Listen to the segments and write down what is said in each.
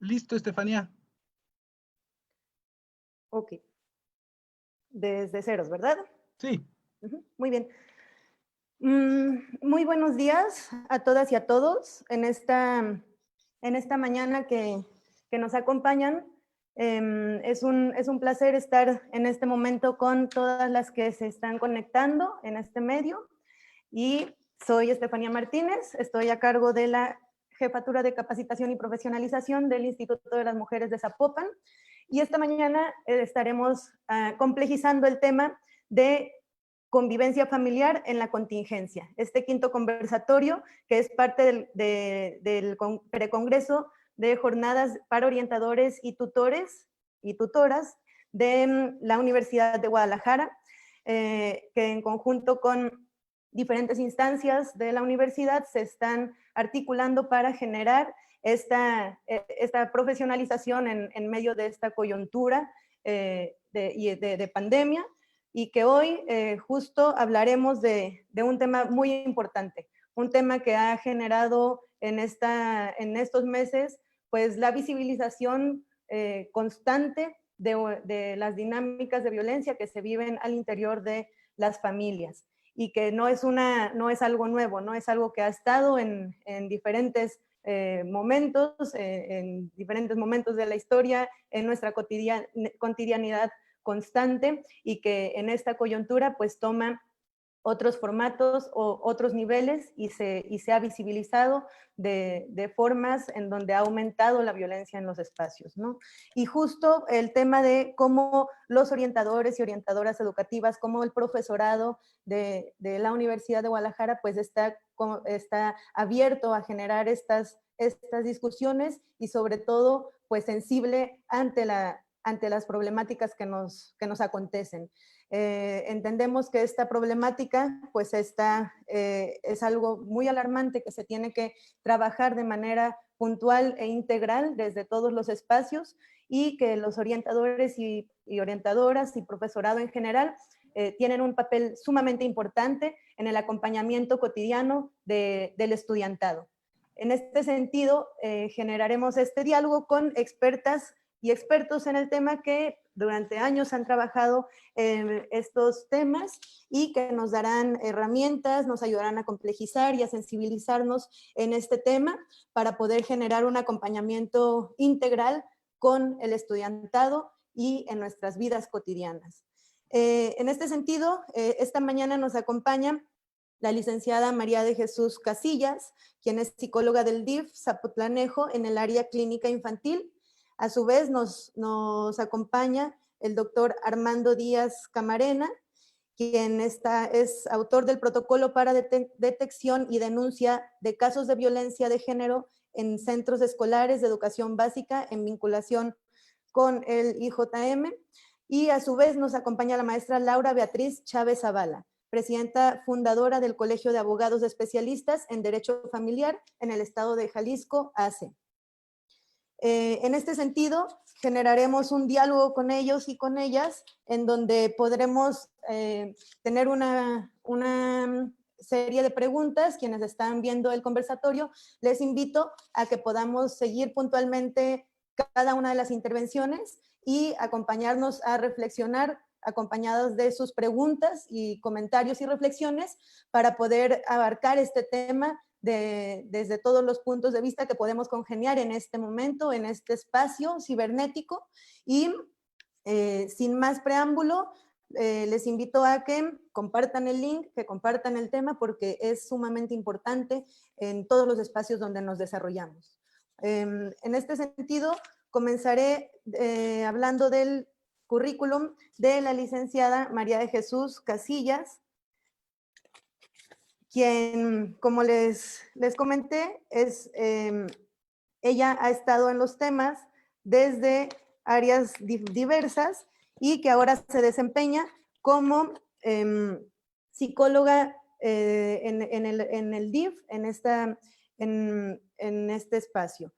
Listo, Estefanía. Ok. Desde ceros, ¿verdad? Sí. Muy bien. Muy buenos días a todas y a todos en esta mañana que nos acompañan. Es un placer estar en este momento con todas las que se están conectando en este medio. Y soy Estefanía Martínez, estoy a cargo de la Jefatura de Capacitación y Profesionalización del Instituto de las Mujeres de Zapopan. Y esta mañana estaremos complejizando el tema de convivencia familiar en la contingencia. Este quinto conversatorio, que es parte del precongreso de jornadas para orientadores y tutores y tutoras de la Universidad de Guadalajara, que en conjunto con diferentes instancias de la universidad se están articulando para generar esta profesionalización en medio de esta coyuntura de pandemia, y que hoy justo hablaremos de un tema muy importante, un tema que ha generado en estos meses pues la visibilización constante de las dinámicas de violencia que se viven al interior de las familias, y que no es algo nuevo, no es algo que ha estado en diferentes momentos, en diferentes momentos de la historia, en nuestra cotidianidad constante, y que en esta coyuntura pues toma otros formatos o otros niveles y se ha visibilizado de formas en donde ha aumentado la violencia en los espacios, ¿no? Y justo el tema de cómo los orientadores y orientadoras educativas, como el profesorado de la Universidad de Guadalajara, pues está abierto a generar estas discusiones, y sobre todo pues sensible ante las problemáticas que nos acontecen. Entendemos que esta problemática pues es algo muy alarmante, que se tiene que trabajar de manera puntual e integral desde todos los espacios, y que los orientadores y orientadoras y profesorado en general tienen un papel sumamente importante en el acompañamiento cotidiano del estudiantado. En este sentido, generaremos este diálogo con expertas y expertos en el tema que durante años han trabajado en estos temas, y que nos darán herramientas, nos ayudarán a complejizar y a sensibilizarnos en este tema para poder generar un acompañamiento integral con el estudiantado y en nuestras vidas cotidianas. En este sentido, esta mañana nos acompaña la licenciada María de Jesús Casillas, quien es psicóloga del DIF Zapotlanejo en el área clínica infantil. A su vez nos acompaña el doctor Armando Díaz Camarena, quien es autor del protocolo para detección y denuncia de casos de violencia de género en centros escolares de educación básica en vinculación con el IJM. Y a su vez nos acompaña la maestra Laura Beatriz Chávez Zavala, presidenta fundadora del Colegio de Abogados Especialistas en Derecho Familiar en el estado de Jalisco, ACE. En este sentido, generaremos un diálogo con ellos y con ellas, en donde podremos tener una serie de preguntas. Quienes están viendo el conversatorio, les invito a que podamos seguir puntualmente cada una de las intervenciones y acompañarnos a reflexionar, acompañados de sus preguntas y comentarios y reflexiones, para poder abarcar este tema desde todos los puntos de vista que podemos congeniar en este momento, en este espacio cibernético. Y sin más preámbulo, les invito a que compartan el link, que compartan el tema, porque es sumamente importante en todos los espacios donde nos desarrollamos. En este sentido, comenzaré hablando del currículum de la licenciada María de Jesús Casillas, quien, como les comenté, ella ha estado en los temas desde áreas diversas, y que ahora se desempeña como psicóloga en el DIF, en este espacio.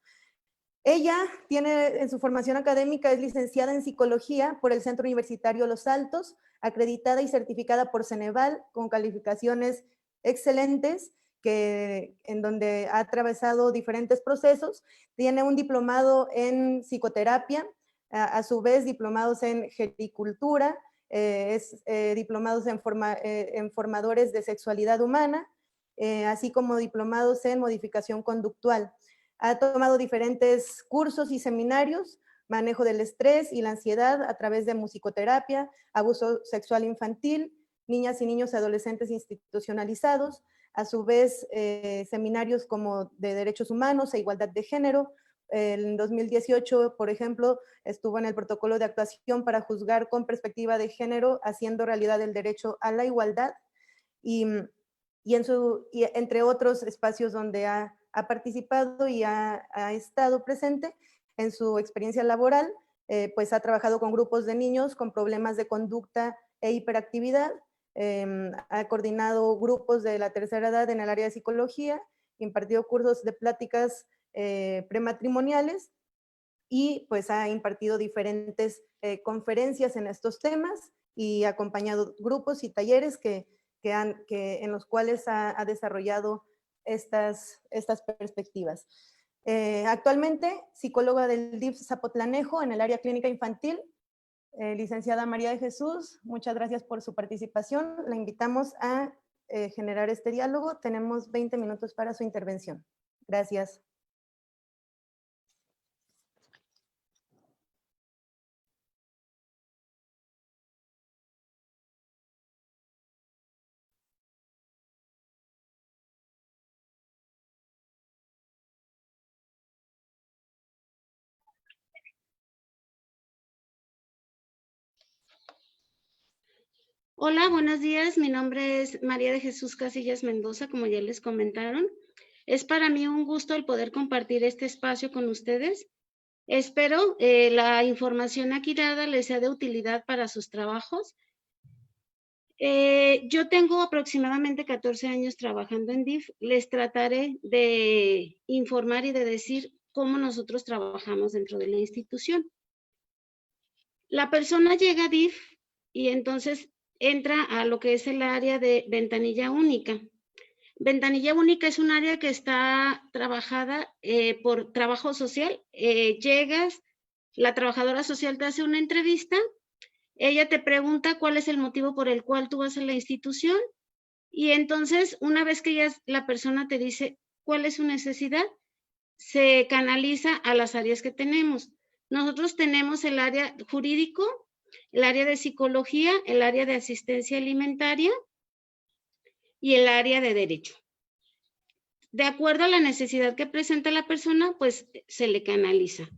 Ella tiene en su formación académica, es licenciada en psicología por el Centro Universitario Los Altos, acreditada y certificada por Ceneval con calificaciones excelentes, en donde ha atravesado diferentes procesos. Tiene un diplomado en psicoterapia, a su vez diplomados en gericultura, diplomados en formadores de sexualidad humana, así como diplomados en modificación conductual. Ha tomado diferentes cursos y seminarios, manejo del estrés y la ansiedad a través de musicoterapia, abuso sexual infantil, niñas y niños y adolescentes institucionalizados, a su vez seminarios como de derechos humanos e igualdad de género. En 2018, por ejemplo, estuvo en el protocolo de actuación para juzgar con perspectiva de género, haciendo realidad el derecho a la igualdad, y entre otros espacios donde ha participado y ha estado presente. En su experiencia laboral, pues ha trabajado con grupos de niños con problemas de conducta e hiperactividad, ha coordinado grupos de la tercera edad en el área de psicología, impartido cursos de pláticas prematrimoniales y pues ha impartido diferentes conferencias en estos temas y acompañado grupos y talleres en los cuales ha desarrollado estas perspectivas. Actualmente, psicóloga del DIF Zapotlanejo en el área clínica infantil. Licenciada María de Jesús, muchas gracias por su participación. La invitamos a generar este diálogo. Tenemos 20 minutos para su intervención. Gracias. Hola, buenos días. Mi nombre es María de Jesús Casillas Mendoza, como ya les comentaron. Es para mí un gusto el poder compartir este espacio con ustedes. Espero la información aquí dada les sea de utilidad para sus trabajos. Yo tengo aproximadamente 14 años trabajando en DIF. Les trataré de informar y de decir cómo nosotros trabajamos dentro de la institución. La persona llega a DIF y entonces entra a lo que es el área de ventanilla única. Ventanilla única es un área que está trabajada por trabajo social. Llegas, la trabajadora social te hace una entrevista, ella te pregunta cuál es el motivo por el cual tú vas a la institución y entonces una vez que ya la persona te dice cuál es su necesidad, se canaliza a las áreas que tenemos. Nosotros tenemos el área jurídico, el área de psicología, el área de asistencia alimentaria y el área de derecho. De acuerdo a la necesidad que presenta la persona, pues se le canaliza.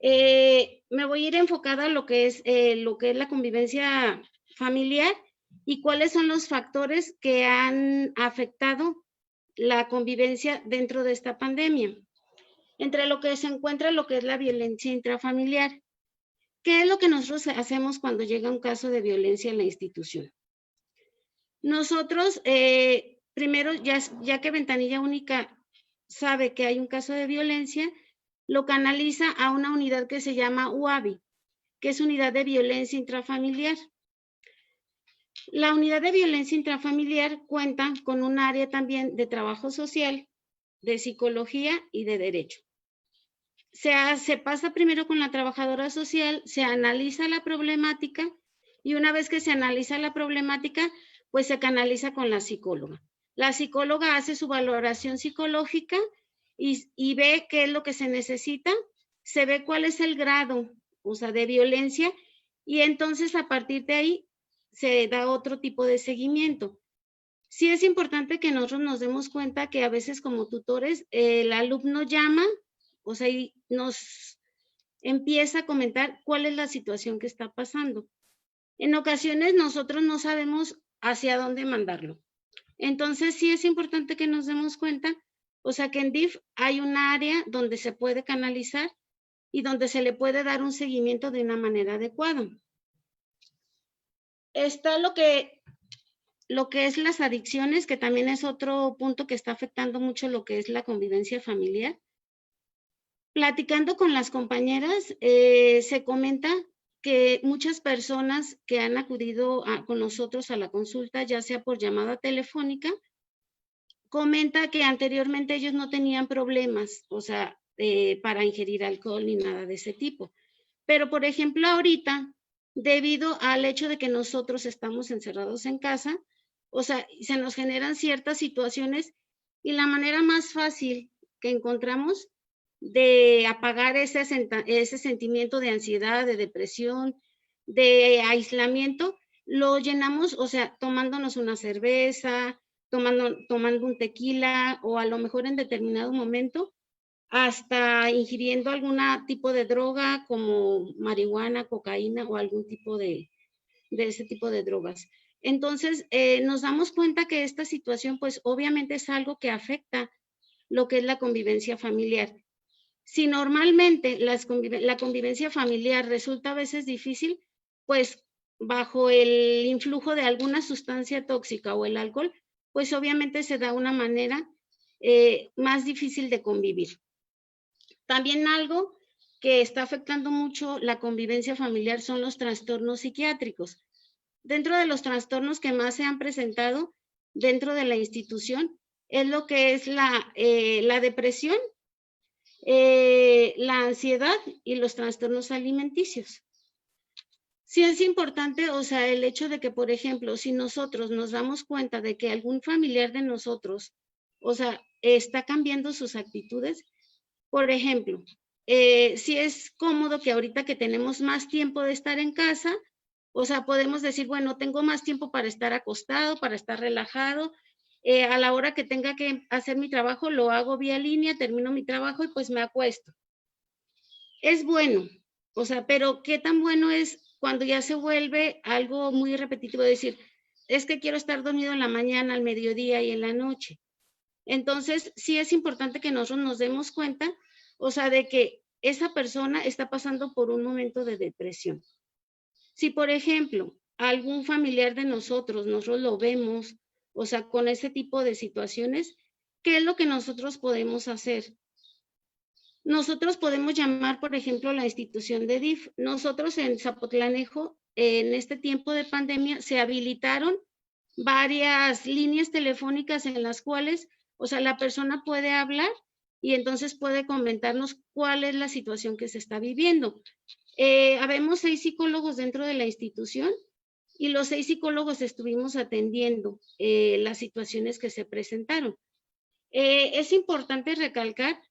Me voy a ir enfocada a lo que es la convivencia familiar y cuáles son los factores que han afectado la convivencia dentro de esta pandemia. Entre lo que se encuentra lo que es la violencia intrafamiliar. ¿Qué es lo que nosotros hacemos cuando llega un caso de violencia en la institución? Nosotros, primero, ya que Ventanilla Única sabe que hay un caso de violencia, lo canaliza a una unidad que se llama UAVI, que es Unidad de Violencia Intrafamiliar. La Unidad de Violencia Intrafamiliar cuenta con un área también de trabajo social, de psicología y de derecho. Se pasa primero con la trabajadora social, se analiza la problemática y una vez que se analiza la problemática, pues se canaliza con la psicóloga. La psicóloga hace su valoración psicológica y ve qué es lo que se necesita, se ve cuál es el grado, o sea, de violencia y entonces a partir de ahí se da otro tipo de seguimiento. Sí es importante que nosotros nos demos cuenta que a veces como tutores el alumno llama, o sea, y nos empieza a comentar cuál es la situación que está pasando. En ocasiones nosotros no sabemos hacia dónde mandarlo. Entonces sí es importante que nos demos cuenta, o sea que en DIF hay un área donde se puede canalizar y donde se le puede dar un seguimiento de una manera adecuada. Está lo que es las adicciones, que también es otro punto que está afectando mucho lo que es la convivencia familiar. Platicando con las compañeras, se comenta que muchas personas que han acudido con nosotros a la consulta, ya sea por llamada telefónica, comenta que anteriormente ellos no tenían problemas, o sea, para ingerir alcohol ni nada de ese tipo. Pero, por ejemplo, ahorita, debido al hecho de que nosotros estamos encerrados en casa, o sea, se nos generan ciertas situaciones y la manera más fácil que encontramos de apagar ese sentimiento de ansiedad, de depresión, de aislamiento, lo llenamos, o sea, tomándonos una cerveza, tomando un tequila o a lo mejor en determinado momento hasta ingiriendo algún tipo de droga como marihuana, cocaína o algún tipo de ese tipo de drogas. Entonces, nos damos cuenta que esta situación, pues obviamente es algo que afecta lo que es la convivencia familiar. Si normalmente la convivencia familiar resulta a veces difícil, pues bajo el influjo de alguna sustancia tóxica o el alcohol, pues obviamente se da una manera más difícil de convivir. También algo que está afectando mucho la convivencia familiar son los trastornos psiquiátricos. Dentro de los trastornos que más se han presentado dentro de la institución es lo que es la depresión, la ansiedad y los trastornos alimenticios. Sí es importante, o sea, el hecho de que, por ejemplo, si nosotros nos damos cuenta de que algún familiar de nosotros, o sea, está cambiando sus actitudes, por ejemplo, si es cómodo que ahorita que tenemos más tiempo de estar en casa, o sea, podemos decir, bueno, tengo más tiempo para estar acostado, para estar relajado, a la hora que tenga que hacer mi trabajo, lo hago vía línea, termino mi trabajo y pues me acuesto. Es bueno, o sea, pero ¿qué tan bueno es cuando ya se vuelve algo muy repetitivo? Decir, es que quiero estar dormido en la mañana, al mediodía y en la noche. Entonces, sí es importante que nosotros nos demos cuenta, o sea, de que esa persona está pasando por un momento de depresión. Si, por ejemplo, algún familiar de nosotros lo vemos, o sea, con ese tipo de situaciones, ¿qué es lo que nosotros podemos hacer? Nosotros podemos llamar, por ejemplo, la institución de DIF. Nosotros en Zapotlanejo, en este tiempo de pandemia, se habilitaron varias líneas telefónicas en las cuales, o sea, la persona puede hablar y entonces puede comentarnos cuál es la situación que se está viviendo. Habemos 6 psicólogos dentro de la institución y los 6 psicólogos estuvimos atendiendo las situaciones que se presentaron. Es importante recalcar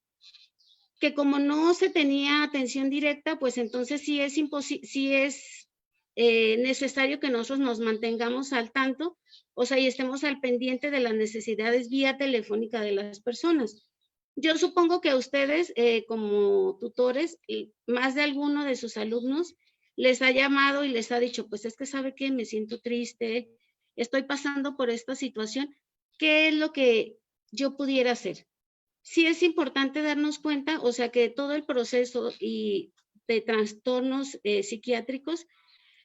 que como no se tenía atención directa, pues entonces sí es necesario que nosotros nos mantengamos al tanto, o sea, y estemos al pendiente de las necesidades vía telefónica de las personas. Yo supongo que a ustedes, como tutores, más de alguno de sus alumnos les ha llamado y les ha dicho, pues es que sabe que me siento triste, estoy pasando por esta situación, ¿qué es lo que yo pudiera hacer? Sí es importante darnos cuenta, o sea, que todo el proceso de trastornos psiquiátricos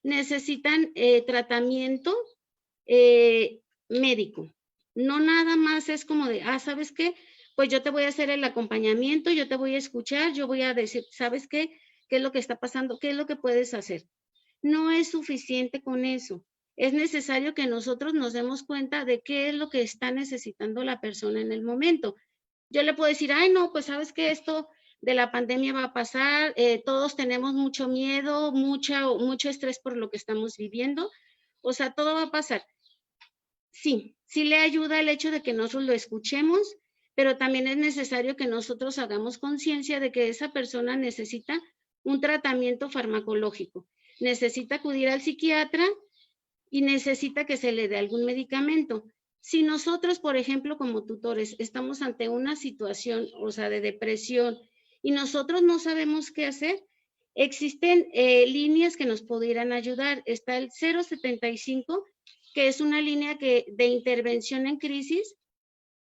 necesitan tratamiento médico. No nada más es como de, ¿sabes qué? Pues yo te voy a hacer el acompañamiento, yo te voy a escuchar, yo voy a decir, ¿sabes qué? ¿Qué es lo que está pasando? ¿Qué es lo que puedes hacer? No es suficiente con eso. Es necesario que nosotros nos demos cuenta de qué es lo que está necesitando la persona en el momento. Yo le puedo decir, ay, no, pues sabes que esto de la pandemia va a pasar, todos tenemos mucho miedo, mucho estrés por lo que estamos viviendo, o sea, todo va a pasar. Sí, sí le ayuda el hecho de que nosotros lo escuchemos, pero también es necesario que nosotros hagamos conciencia de que esa persona necesita un tratamiento farmacológico, necesita acudir al psiquiatra y necesita que se le dé algún medicamento. Si nosotros, por ejemplo, como tutores, estamos ante una situación, o sea, de depresión y nosotros no sabemos qué hacer, existen líneas que nos pudieran ayudar. Está el 075, que es una línea de intervención en crisis,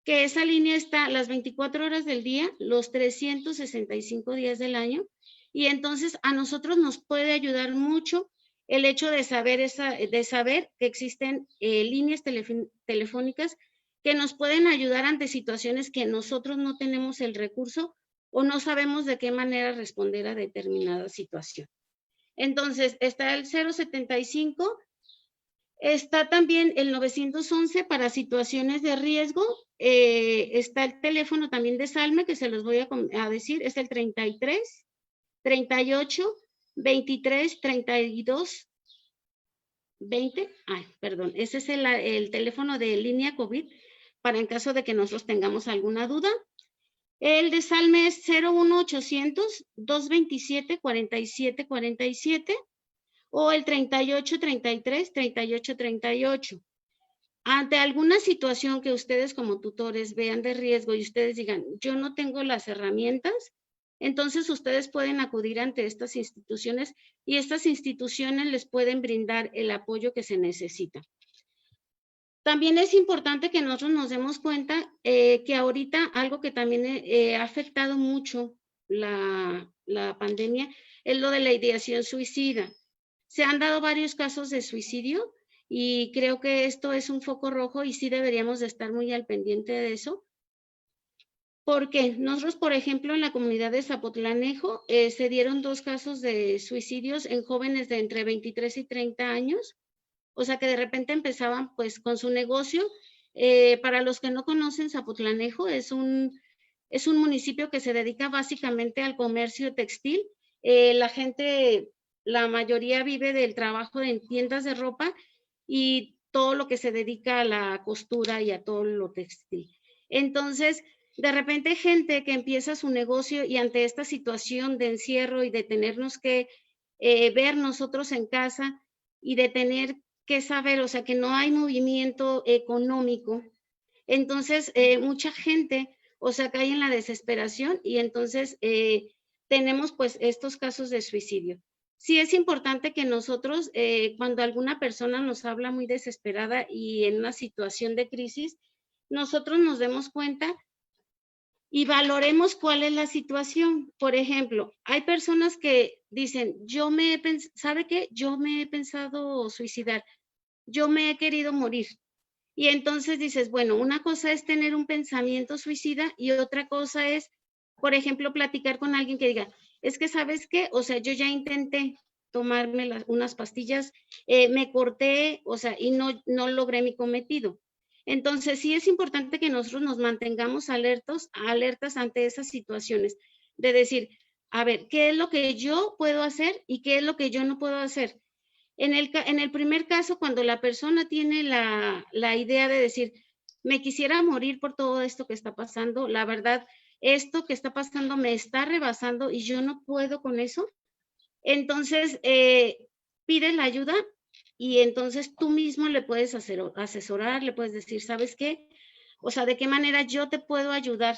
que esa línea está las 24 horas del día, los 365 días del año, y entonces a nosotros nos puede ayudar mucho el hecho de saber que existen líneas telefónicas que nos pueden ayudar ante situaciones que nosotros no tenemos el recurso o no sabemos de qué manera responder a determinada situación. Entonces, está el 075, Está también el 911 para situaciones de riesgo. Está el teléfono también de Salme, que se los voy a decir, es el 33 38 23 32 20. Ay, perdón, ese es el teléfono de línea COVID para en caso de que nosotros tengamos alguna duda. El de Salme es 01800 227 47 47 o el 38 33 38 38. Ante alguna situación que ustedes como tutores vean de riesgo y ustedes digan, yo no tengo las herramientas, entonces ustedes pueden acudir ante estas instituciones y estas instituciones les pueden brindar el apoyo que se necesita. También es importante que nosotros nos demos cuenta que ahorita algo que también ha afectado mucho la pandemia es lo de la ideación suicida. Se han dado varios casos de suicidio y creo que esto es un foco rojo y sí deberíamos de estar muy al pendiente de eso. Porque nosotros, por ejemplo, en la comunidad de Zapotlanejo se dieron 2 casos de suicidios en jóvenes de entre 23 y 30 años. O sea que de repente empezaban pues con su negocio. Para los que no conocen, Zapotlanejo es un municipio que se dedica básicamente al comercio textil. La gente, la mayoría vive del trabajo en tiendas de ropa y todo lo que se dedica a la costura y a todo lo textil. Entonces, de repente gente que empieza su negocio y ante esta situación de encierro y de tenernos que ver nosotros en casa y de tener que saber, o sea, que no hay movimiento económico, entonces mucha gente, o sea, cae en la desesperación y entonces tenemos pues estos casos de suicidio. Sí es importante que nosotros, cuando alguna persona nos habla muy desesperada y en una situación de crisis, nosotros nos demos cuenta y valoremos cuál es la situación. Por ejemplo, hay personas que dicen, ¿sabe qué? Yo me he pensado suicidar, yo me he querido morir. Y entonces dices, bueno, una cosa es tener un pensamiento suicida y otra cosa es, por ejemplo, platicar con alguien que diga, es que ¿sabes qué? O sea, yo ya intenté tomarme unas pastillas, me corté, o sea, y no logré mi cometido. Entonces, sí es importante que nosotros nos mantengamos alertas ante esas situaciones, de decir, a ver, ¿qué es lo que yo puedo hacer y qué es lo que yo no puedo hacer? En el primer caso, cuando la persona tiene la idea de decir, me quisiera morir por todo esto que está pasando, la verdad, esto que está pasando me está rebasando y yo no puedo con eso, entonces pide la ayuda y entonces tú mismo le puedes asesorar, le puedes decir, ¿sabes qué? O sea, ¿de qué manera yo te puedo ayudar?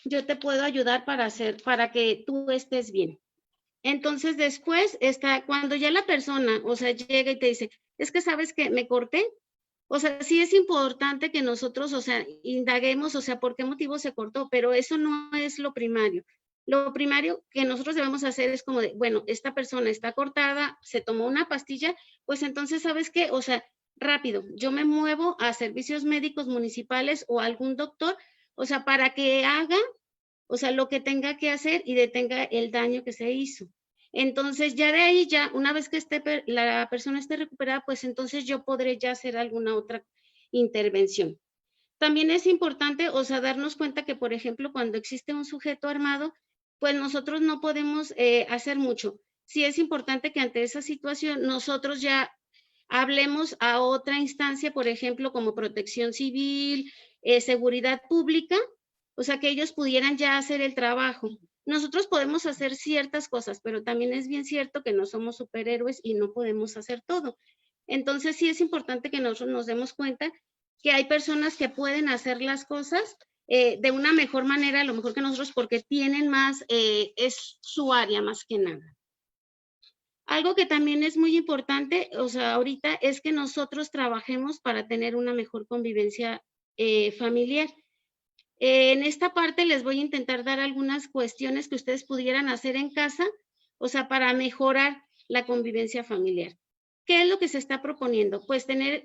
Yo te puedo ayudar para que tú estés bien. Entonces después está cuando ya la persona, o sea, llega y te dice, es que sabes que me corté. O sea, sí es importante que nosotros, o sea, indaguemos, o sea, por qué motivo se cortó, pero eso no es lo primario. Lo primario que nosotros debemos hacer es como de, bueno, esta persona está cortada, se tomó una pastilla, pues entonces, ¿sabes qué? O sea, rápido, yo me muevo a servicios médicos municipales o a algún doctor, o sea, para que haga, o sea, lo que tenga que hacer y detenga el daño que se hizo. Entonces, ya de ahí, ya una vez que la persona esté recuperada, pues entonces yo podré ya hacer alguna otra intervención. También es importante, o sea, darnos cuenta que, por ejemplo, cuando existe un sujeto armado, pues nosotros no podemos hacer mucho. Sí es importante que ante esa situación nosotros ya hablemos a otra instancia, por ejemplo, como Protección Civil, Seguridad Pública, o sea, que ellos pudieran ya hacer el trabajo. Nosotros podemos hacer ciertas cosas, pero también es bien cierto que no somos superhéroes y no podemos hacer todo. Entonces sí es importante que nosotros nos demos cuenta que hay personas que pueden hacer las cosas de una mejor manera, a lo mejor que nosotros, porque tienen más, es su área más que nada. Algo que también es muy importante, o sea, ahorita es que nosotros trabajemos para tener una mejor convivencia familiar. En esta parte les voy a intentar dar algunas cuestiones que ustedes pudieran hacer en casa, o sea, para mejorar la convivencia familiar. ¿Qué es lo que se está proponiendo? Pues tener,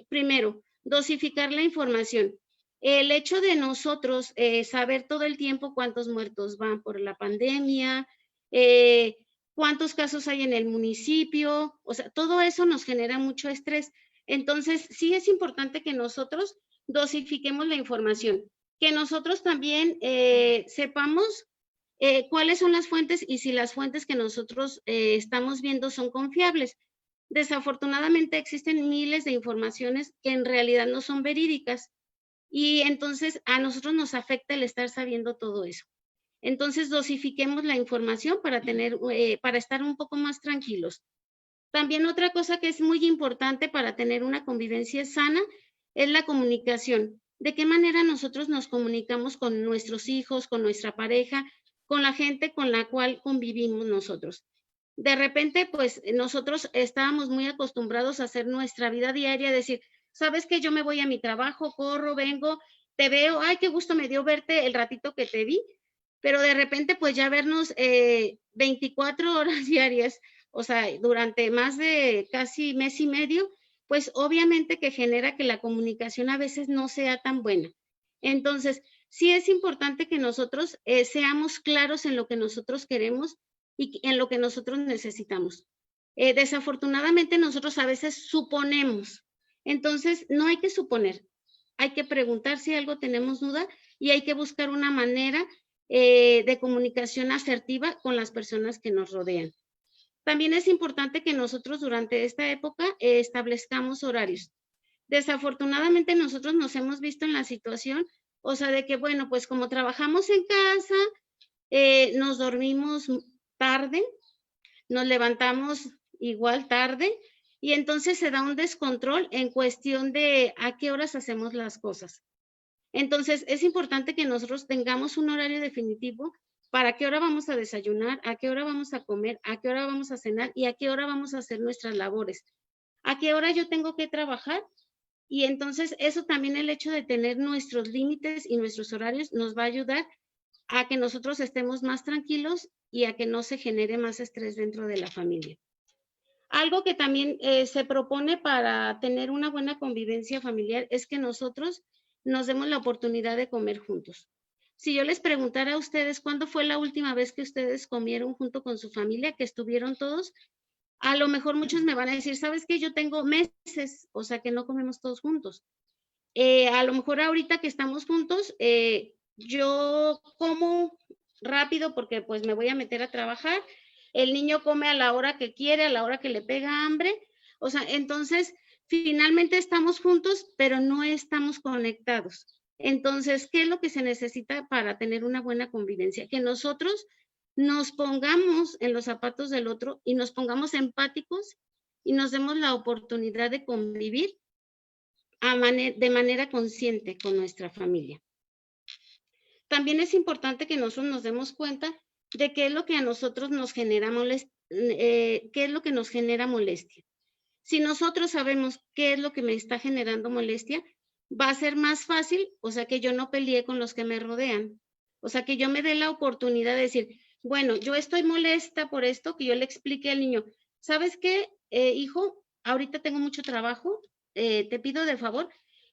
primero, dosificar la información. El hecho de nosotros saber todo el tiempo cuántos muertos van por la pandemia, cuántos casos hay en el municipio, o sea, todo eso nos genera mucho estrés. Entonces, sí es importante que nosotros dosifiquemos la información, que nosotros también sepamos cuáles son las fuentes y si las fuentes que nosotros estamos viendo son confiables. Desafortunadamente existen miles de informaciones que en realidad no son verídicas y entonces a nosotros nos afecta el estar sabiendo todo eso. Entonces dosifiquemos la información para estar un poco más tranquilos. También otra cosa que es muy importante para tener una convivencia sana es la comunicación. ¿De qué manera nosotros nos comunicamos con nuestros hijos, con nuestra pareja, con la gente con la cual convivimos nosotros? De repente, pues nosotros estábamos muy acostumbrados a hacer nuestra vida diaria, decir, sabes que yo me voy a mi trabajo, corro, vengo, te veo, ay, qué gusto me dio verte el ratito que te vi, pero de repente pues ya vernos 24 horas diarias, o sea, durante más de casi mes y medio, pues obviamente que genera que la comunicación a veces no sea tan buena. Entonces, sí es importante que nosotros seamos claros en lo que nosotros queremos y en lo que nosotros necesitamos. Desafortunadamente nosotros a veces suponemos, entonces no hay que suponer, hay que preguntar si algo tenemos duda y hay que buscar una manera de comunicación asertiva con las personas que nos rodean. También es importante que nosotros durante esta época establezcamos horarios. Desafortunadamente nosotros nos hemos visto en la situación, o sea, de que, bueno, pues como trabajamos en casa, nos dormimos tarde, nos levantamos igual tarde y entonces se da un descontrol en cuestión de a qué horas hacemos las cosas. Entonces es importante que nosotros tengamos un horario definitivo para qué hora vamos a desayunar, a qué hora vamos a comer, a qué hora vamos a cenar y a qué hora vamos a hacer nuestras labores, a qué hora yo tengo que trabajar. Y entonces eso también, el hecho de tener nuestros límites y nuestros horarios nos va a ayudar a que nosotros estemos más tranquilos y a que no se genere más estrés dentro de la familia. Algo que también se propone para tener una buena convivencia familiar es que nosotros nos demos la oportunidad de comer juntos. Si yo les preguntara a ustedes cuándo fue la última vez que ustedes comieron junto con su familia, que estuvieron todos, a lo mejor muchos me van a decir, ¿sabes qué? Yo tengo meses, o sea, que no comemos todos juntos. A lo mejor ahorita que estamos juntos, yo como rápido porque pues me voy a meter a trabajar, el niño come a la hora que quiere, a la hora que le pega hambre, o sea, entonces finalmente estamos juntos, pero no estamos conectados. Entonces, ¿qué es lo que se necesita para tener una buena convivencia? Que nosotros nos pongamos en los zapatos del otro y nos pongamos empáticos y nos demos la oportunidad de convivir de manera consciente con nuestra familia. También es importante que nosotros nos demos cuenta de qué es lo que a nosotros nos genera qué es lo que nos genera molestia. Si nosotros sabemos qué es lo que me está generando molestia, va a ser más fácil, o sea, que yo no pelee con los que me rodean. O sea, que yo me dé la oportunidad de decir, bueno, yo estoy molesta por esto, que yo le explique al niño, ¿sabes qué, hijo? Ahorita tengo mucho trabajo, te pido de favor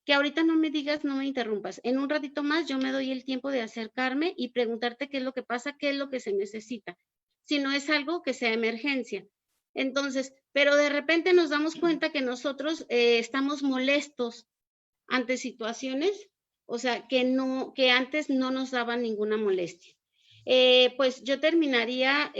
que ahorita no me digas, no me interrumpas. En un ratito más yo me doy el tiempo de acercarme y preguntarte qué es lo que pasa, qué es lo que se necesita. Si no es algo que sea emergencia. Entonces, pero de repente nos damos cuenta que nosotros estamos molestos ante situaciones, o sea, que antes no nos daban ninguna molestia. Pues yo terminaría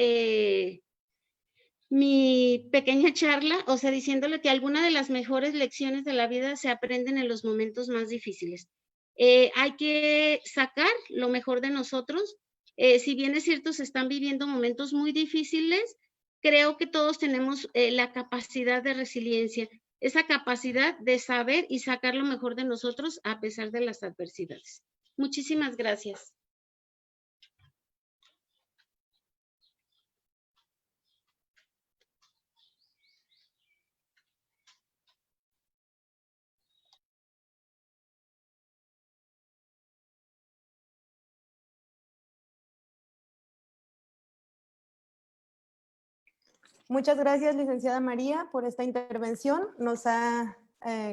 mi pequeña charla, o sea, diciéndole que alguna de las mejores lecciones de la vida se aprenden en los momentos más difíciles. Hay que sacar lo mejor de nosotros. Si bien es cierto, se están viviendo momentos muy difíciles, creo que todos tenemos la capacidad de resiliencia, esa capacidad de saber y sacar lo mejor de nosotros a pesar de las adversidades. Muchísimas gracias. Muchas gracias, licenciada María, por esta intervención. Nos ha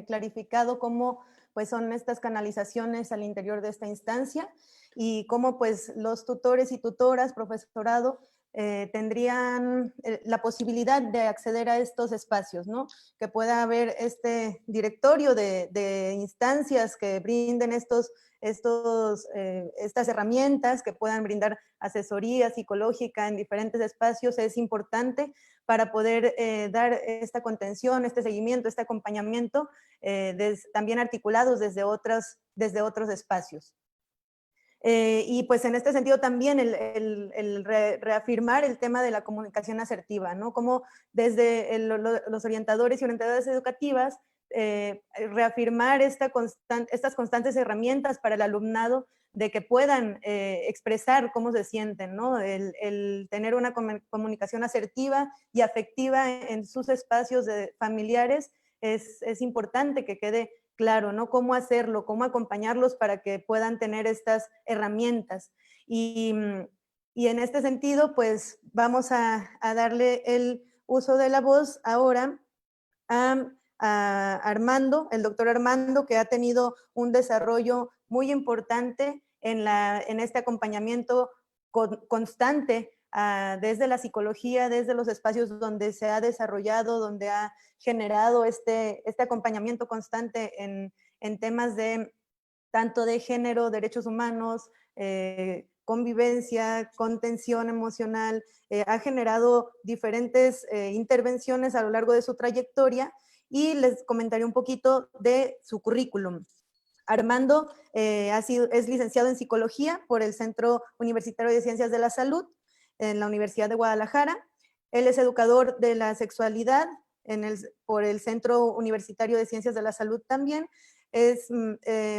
clarificado cómo pues, son estas canalizaciones al interior de esta instancia y cómo pues, los tutores y tutoras, profesorado, tendrían la posibilidad de acceder a estos espacios, ¿no? Que pueda haber este directorio de instancias que brinden estas herramientas, que puedan brindar asesoría psicológica en diferentes espacios, es importante para poder dar esta contención, este seguimiento, este acompañamiento, también articulados desde otros espacios. Y pues en este sentido también el reafirmar el tema de la comunicación asertiva, ¿no? Como desde los orientadores y orientadoras educativas, reafirmar estas constantes herramientas para el alumnado de que puedan expresar cómo se sienten, ¿no? El tener una comunicación asertiva y afectiva en sus espacios familiares es importante que quede claro, ¿no? Cómo hacerlo, cómo acompañarlos para que puedan tener estas herramientas. Y en este sentido, pues vamos a darle el uso de la voz ahora a Armando, el doctor Armando, que ha tenido un desarrollo muy importante en este acompañamiento constante desde la psicología, desde los espacios donde se ha desarrollado, donde ha generado este acompañamiento constante en temas de tanto de género, derechos humanos, convivencia, contención emocional, ha generado diferentes intervenciones a lo largo de su trayectoria y les comentaré un poquito de su currículum. Armando es licenciado en psicología por el Centro Universitario de Ciencias de la Salud en la Universidad de Guadalajara. Él es educador de la sexualidad por el Centro Universitario de Ciencias de la Salud también. Es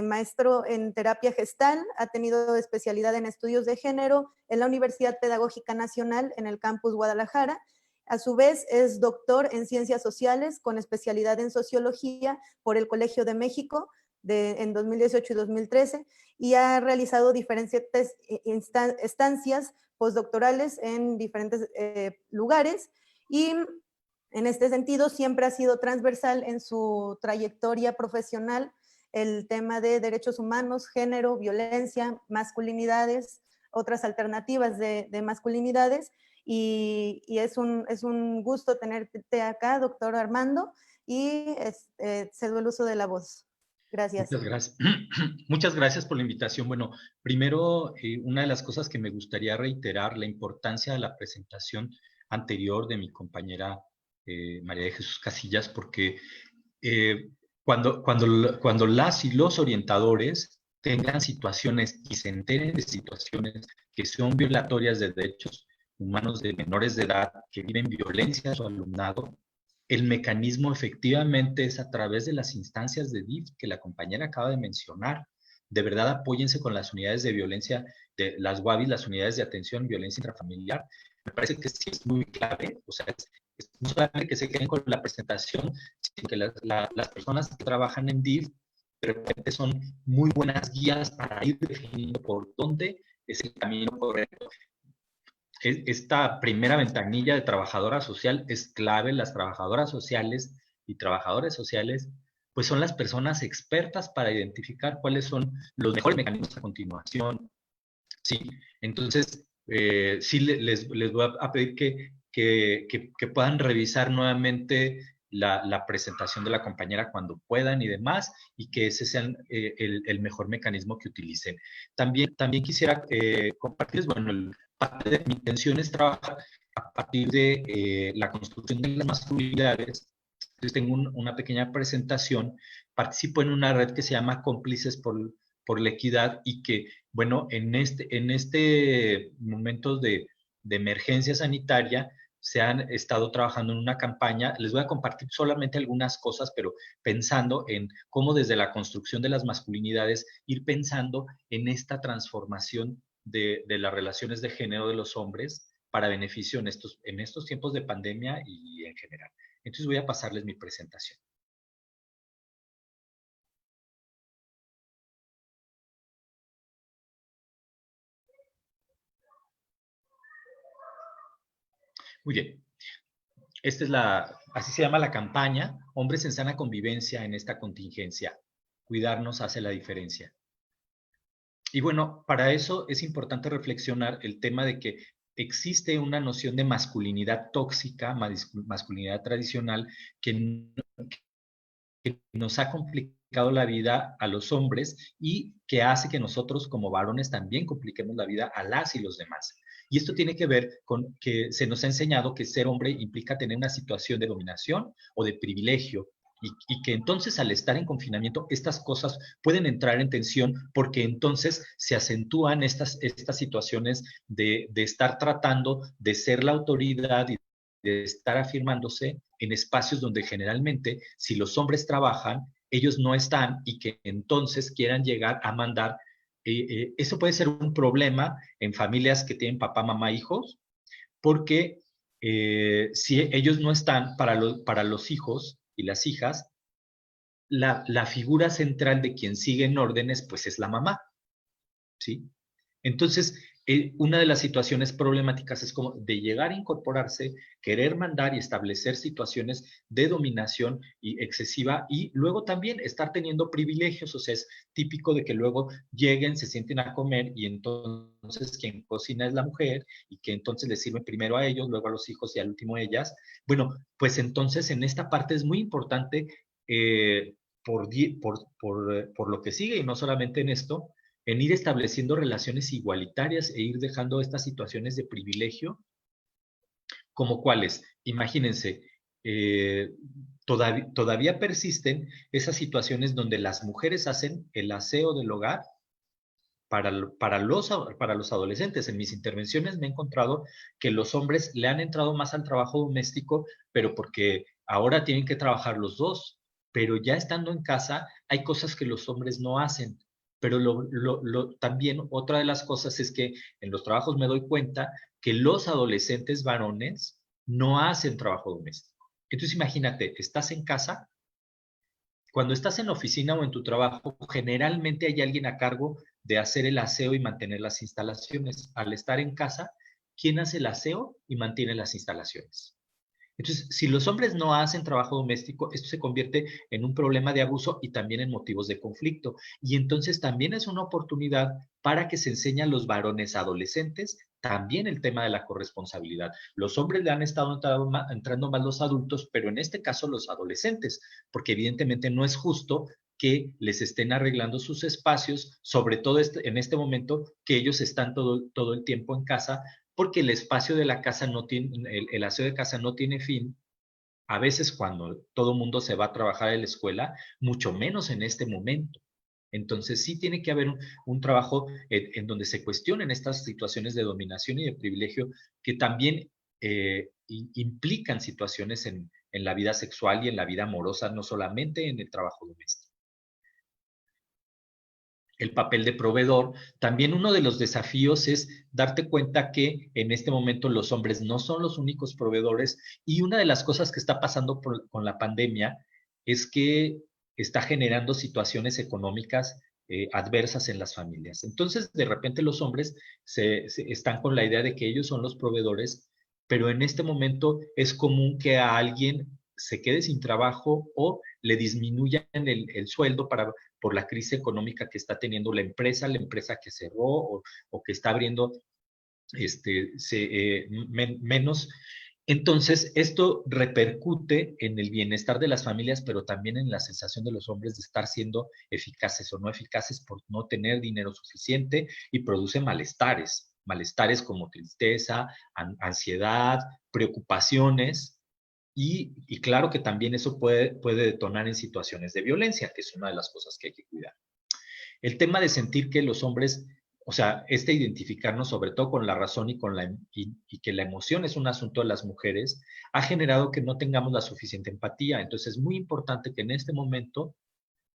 maestro en terapia gestal, ha tenido especialidad en estudios de género en la Universidad Pedagógica Nacional en el campus Guadalajara. A su vez es doctor en ciencias sociales con especialidad en sociología por el Colegio de México en 2018 y 2013 y ha realizado diferentes estancias postdoctorales en diferentes lugares y en este sentido siempre ha sido transversal en su trayectoria profesional el tema de derechos humanos, género, violencia, masculinidades, otras alternativas de masculinidades y es un gusto tenerte acá, doctor Armando, y cedo el uso de la voz. Gracias. Muchas gracias. Muchas gracias por la invitación. Bueno, primero, una de las cosas que me gustaría reiterar, la importancia de la presentación anterior de mi compañera María de Jesús Casillas, porque cuando las y los orientadores tengan situaciones y se enteren de situaciones que son violatorias de derechos humanos de menores de edad, que viven violencia a su alumnado, el mecanismo efectivamente es a través de las instancias de DIF que la compañera acaba de mencionar. De verdad, apóyense con las unidades de violencia, de las UAVI, las unidades de atención violencia intrafamiliar. Me parece que sí es muy clave. O sea, es no solamente que se queden con la presentación, sino que las personas que trabajan en DIF de repente son muy buenas guías para ir definiendo por dónde es el camino correcto. Esta primera ventanilla de trabajadora social es clave. Las trabajadoras sociales y trabajadores sociales pues son las personas expertas para identificar cuáles son los mejores mecanismos a continuación. Sí, entonces sí les voy a pedir que puedan revisar nuevamente la presentación de la compañera cuando puedan y demás, y que ese sea el mejor mecanismo que utilicen. También quisiera compartirles, bueno, parte de mi intención es trabajar a partir de la construcción de las masculinidades. Entonces tengo una pequeña presentación, participo en una red que se llama Cómplices por la Equidad y que, bueno, en este momento de emergencia sanitaria se han estado trabajando en una campaña. Les voy a compartir solamente algunas cosas, pero pensando en cómo desde la construcción de las masculinidades ir pensando en esta transformación de las relaciones de género de los hombres para beneficio en estos tiempos de pandemia y en general. Entonces voy a pasarles mi presentación. Muy bien. Así se llama la campaña, Hombres en sana convivencia en esta contingencia. Cuidarnos hace la diferencia. Y bueno, para eso es importante reflexionar el tema de que existe una noción de masculinidad tóxica, masculinidad tradicional, que nos ha complicado la vida a los hombres y que hace que nosotros como varones también compliquemos la vida a las y los demás. Y esto tiene que ver con que se nos ha enseñado que ser hombre implica tener una situación de dominación o de privilegio, y que entonces al estar en confinamiento estas cosas pueden entrar en tensión porque entonces se acentúan estas situaciones de estar tratando de ser la autoridad y de estar afirmándose en espacios donde generalmente si los hombres trabajan, ellos no están y que entonces quieran llegar a mandar. Eso puede ser un problema en familias que tienen papá, mamá, hijos, porque si ellos no están para los hijos y las hijas, la figura central de quien sigue en órdenes, pues es la mamá, ¿sí? Entonces, una de las situaciones problemáticas es como de llegar a incorporarse, querer mandar y establecer situaciones de dominación y excesiva y luego también estar teniendo privilegios, o sea, es típico de que luego lleguen, se sienten a comer y entonces quien cocina es la mujer y que entonces les sirven primero a ellos, luego a los hijos y al último a ellas. Bueno, pues entonces en esta parte es muy importante por lo que sigue y no solamente en esto, en ir estableciendo relaciones igualitarias e ir dejando estas situaciones de privilegio, como cuáles. Imagínense, todavía persisten esas situaciones donde las mujeres hacen el aseo del hogar para los adolescentes. En mis intervenciones me he encontrado que los hombres le han entrado más al trabajo doméstico, pero porque ahora tienen que trabajar los dos, pero ya estando en casa hay cosas que los hombres no hacen. Pero también otra de las cosas es que en los trabajos me doy cuenta que los adolescentes varones no hacen trabajo doméstico. Entonces imagínate, estás en casa, cuando estás en la oficina o en tu trabajo, generalmente hay alguien a cargo de hacer el aseo y mantener las instalaciones. Al estar en casa, ¿quién hace el aseo y mantiene las instalaciones? Entonces, si los hombres no hacen trabajo doméstico, esto se convierte en un problema de abuso y también en motivos de conflicto. Y entonces también es una oportunidad para que se enseñe a los varones adolescentes también el tema de la corresponsabilidad. Los hombres le han estado entrando más los adultos, pero en este caso los adolescentes, porque evidentemente no es justo que les estén arreglando sus espacios, sobre todo en este momento que ellos están todo el tiempo en casa, porque el espacio de la casa no tiene, el aseo de casa no tiene fin, a veces cuando todo el mundo se va a trabajar en la escuela, mucho menos en este momento. Entonces sí tiene que haber un trabajo en donde se cuestionen estas situaciones de dominación y de privilegio que también implican situaciones en la vida sexual y en la vida amorosa, no solamente en el trabajo doméstico. El papel de proveedor. También uno de los desafíos es darte cuenta que en este momento los hombres no son los únicos proveedores y una de las cosas que está pasando con la pandemia es que está generando situaciones económicas adversas en las familias. Entonces, de repente los hombres se están con la idea de que ellos son los proveedores, pero en este momento es común que a alguien se quede sin trabajo o le disminuyan el sueldo por la crisis económica que está teniendo la empresa que cerró o que está abriendo menos. Entonces, esto repercute en el bienestar de las familias, pero también en la sensación de los hombres de estar siendo eficaces o no eficaces por no tener dinero suficiente y produce malestares como tristeza, ansiedad, preocupaciones. Y claro que también eso puede detonar en situaciones de violencia, que es una de las cosas que hay que cuidar. El tema de sentir que los hombres, o sea, identificarnos sobre todo con la razón y que la emoción es un asunto de las mujeres, ha generado que no tengamos la suficiente empatía. Entonces es muy importante que en este momento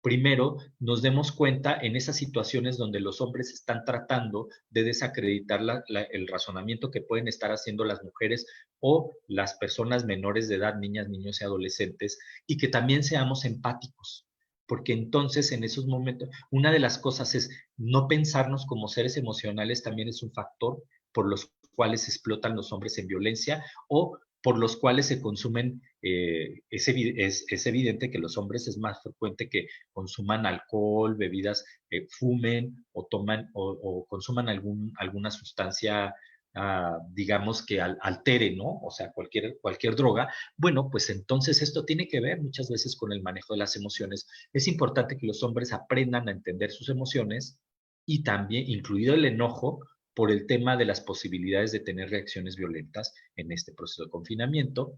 primero nos demos cuenta en esas situaciones donde los hombres están tratando de desacreditar el razonamiento que pueden estar haciendo las mujeres o las personas menores de edad, niñas, niños y adolescentes, y que también seamos empáticos, porque entonces en esos momentos, una de las cosas es no pensarnos como seres emocionales, también es un factor por los cuales explotan los hombres en violencia o por los cuales se consumen, es evidente que los hombres es más frecuente que consuman alcohol, bebidas, fumen o toman o consuman alguna sustancia digamos que altere, ¿no? O sea, cualquier droga. Bueno, pues entonces esto tiene que ver muchas veces con el manejo de las emociones. Es importante que los hombres aprendan a entender sus emociones y también, incluido el enojo, por el tema de las posibilidades de tener reacciones violentas en este proceso de confinamiento.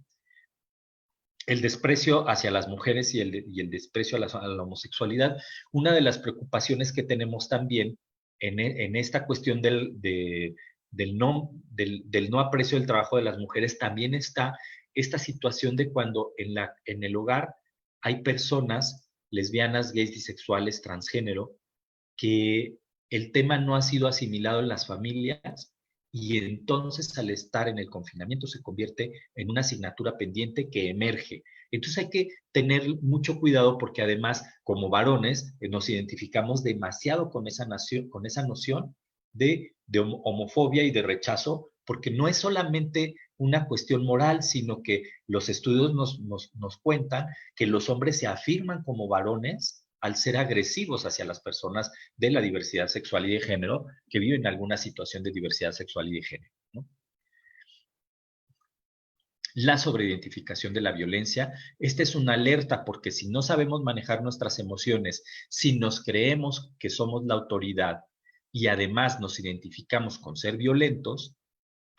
El desprecio hacia las mujeres y el desprecio a la homosexualidad. Una de las preocupaciones que tenemos también en esta cuestión del no aprecio del trabajo de las mujeres, también está esta situación de cuando en el hogar hay personas lesbianas, gays, bisexuales, transgénero, que el tema no ha sido asimilado en las familias y entonces al estar en el confinamiento se convierte en una asignatura pendiente que emerge. Entonces hay que tener mucho cuidado porque además como varones nos identificamos demasiado con esa noción de homofobia y de rechazo, porque no es solamente una cuestión moral, sino que los estudios nos cuentan que los hombres se afirman como varones al ser agresivos hacia las personas de la diversidad sexual y de género que viven alguna situación de diversidad sexual y de género, ¿no? La sobreidentificación de la violencia. Esta es una alerta porque si no sabemos manejar nuestras emociones, si nos creemos que somos la autoridad y además nos identificamos con ser violentos,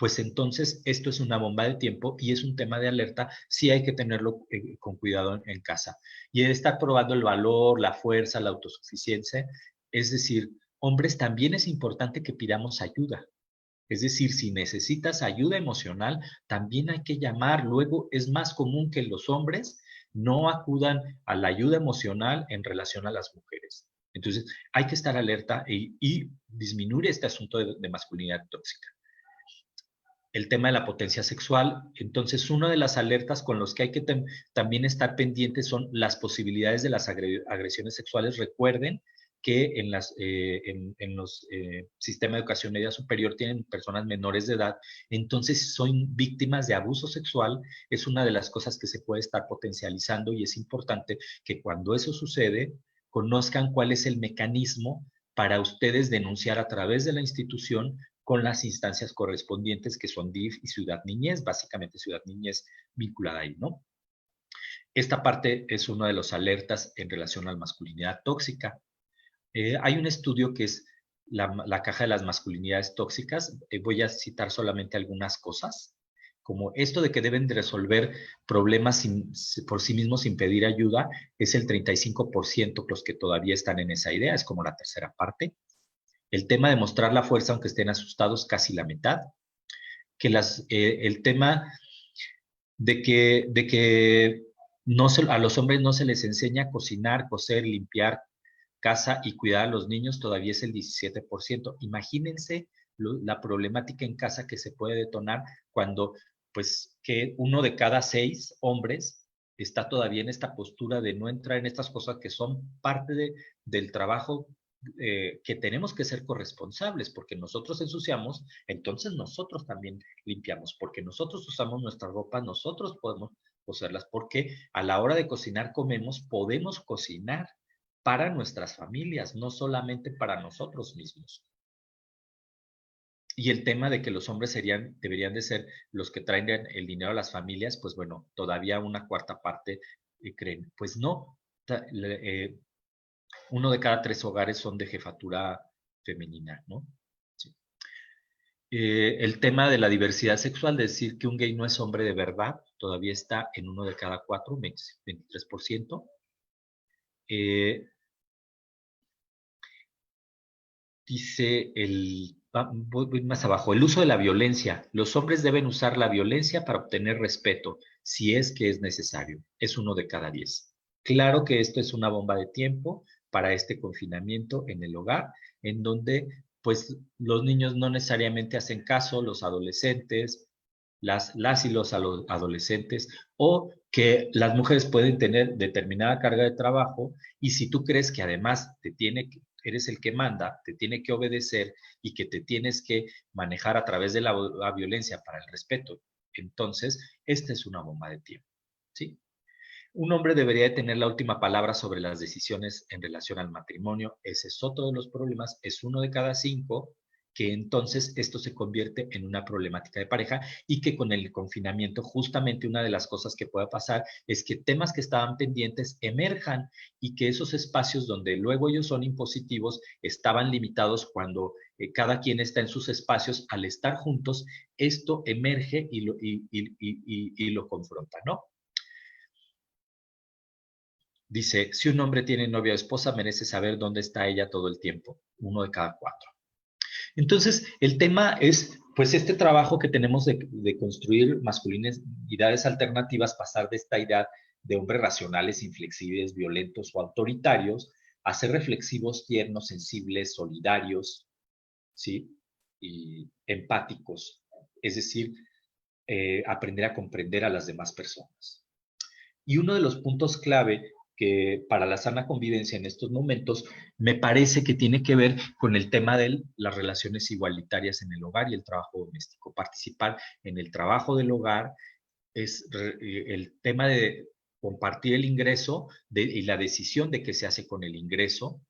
pues entonces esto es una bomba de tiempo y es un tema de alerta, sí hay que tenerlo con cuidado en casa. Y estar probando el valor, la fuerza, la autosuficiencia, es decir, hombres, también es importante que pidamos ayuda. Es decir, si necesitas ayuda emocional, también hay que llamar. Luego es más común que los hombres no acudan a la ayuda emocional en relación a las mujeres. Entonces, hay que estar alerta y disminuir este asunto de masculinidad tóxica. El tema de la potencia sexual. Entonces, una de las alertas con los que hay que también estar pendientes son las posibilidades de las agresiones sexuales. Recuerden que en los sistemas de educación media superior tienen personas menores de edad, entonces son víctimas de abuso sexual. Es una de las cosas que se puede estar potencializando y es importante que cuando eso sucede, conozcan cuál es el mecanismo para ustedes denunciar a través de la institución con las instancias correspondientes que son DIF y Ciudad Niñez, básicamente Ciudad Niñez vinculada ahí, ¿no? Esta parte es una de las alertas en relación a la masculinidad tóxica. Hay un estudio que es la caja de las masculinidades tóxicas. Voy a citar solamente algunas cosas, como esto de que deben de resolver problemas por sí mismos sin pedir ayuda, es el 35% los que todavía están en esa idea, es como la tercera parte. El tema de mostrar la fuerza aunque estén asustados, casi la mitad. Que el tema de que a los hombres no se les enseña a cocinar, coser, limpiar casa y cuidar a los niños, todavía es el 17%. Imagínense la problemática en casa que se puede detonar cuando, pues, que 1 de cada 6 hombres está todavía en esta postura de no entrar en estas cosas que son parte del trabajo que tenemos que ser corresponsables, porque nosotros ensuciamos, entonces nosotros también limpiamos, porque nosotros usamos nuestra ropa, nosotros podemos coserlas, porque a la hora de cocinar podemos cocinar para nuestras familias, no solamente para nosotros mismos. Y el tema de que los hombres deberían de ser los que traen el dinero a las familias, pues bueno, todavía una cuarta parte creen, pues no. 1 de cada 3 hogares son de jefatura femenina, ¿no? Sí. El tema de la diversidad sexual, decir que un gay no es hombre de verdad, todavía está en 1 de cada 4, 23%. Dice voy más abajo, el uso de la violencia. Los hombres deben usar la violencia para obtener respeto, si es que es necesario. Es 1 de cada 10. Claro que esto es una bomba de tiempo para este confinamiento en el hogar, en donde pues los niños no necesariamente hacen caso, los adolescentes, las y los adolescentes, o que las mujeres pueden tener determinada carga de trabajo y si tú crees que además eres el que manda, te tiene que obedecer y que te tienes que manejar a través de la violencia para el respeto, entonces esta es una bomba de tiempo, ¿sí? Un hombre debería de tener la última palabra sobre las decisiones en relación al matrimonio. Ese es otro de los problemas. Es 1 de cada 5 que entonces esto se convierte en una problemática de pareja y que con el confinamiento justamente una de las cosas que pueda pasar es que temas que estaban pendientes emerjan y que esos espacios donde luego ellos son impositivos estaban limitados cuando cada quien está en sus espacios. Al estar juntos, esto emerge y lo confronta, ¿no? Dice, si un hombre tiene novia o esposa, merece saber dónde está ella todo el tiempo. 1 de cada 4. Entonces, el tema es, pues, este trabajo que tenemos de construir masculinidades alternativas, pasar de esta idea de hombres racionales, inflexibles, violentos o autoritarios, a ser reflexivos, tiernos, sensibles, solidarios, ¿sí? Y empáticos. Es decir, aprender a comprender a las demás personas. Y uno de los puntos clave que para la sana convivencia en estos momentos me parece que tiene que ver con el tema de las relaciones igualitarias en el hogar y el trabajo doméstico. Participar en el trabajo del hogar es el tema de compartir el ingreso y la decisión de qué se hace con el ingreso,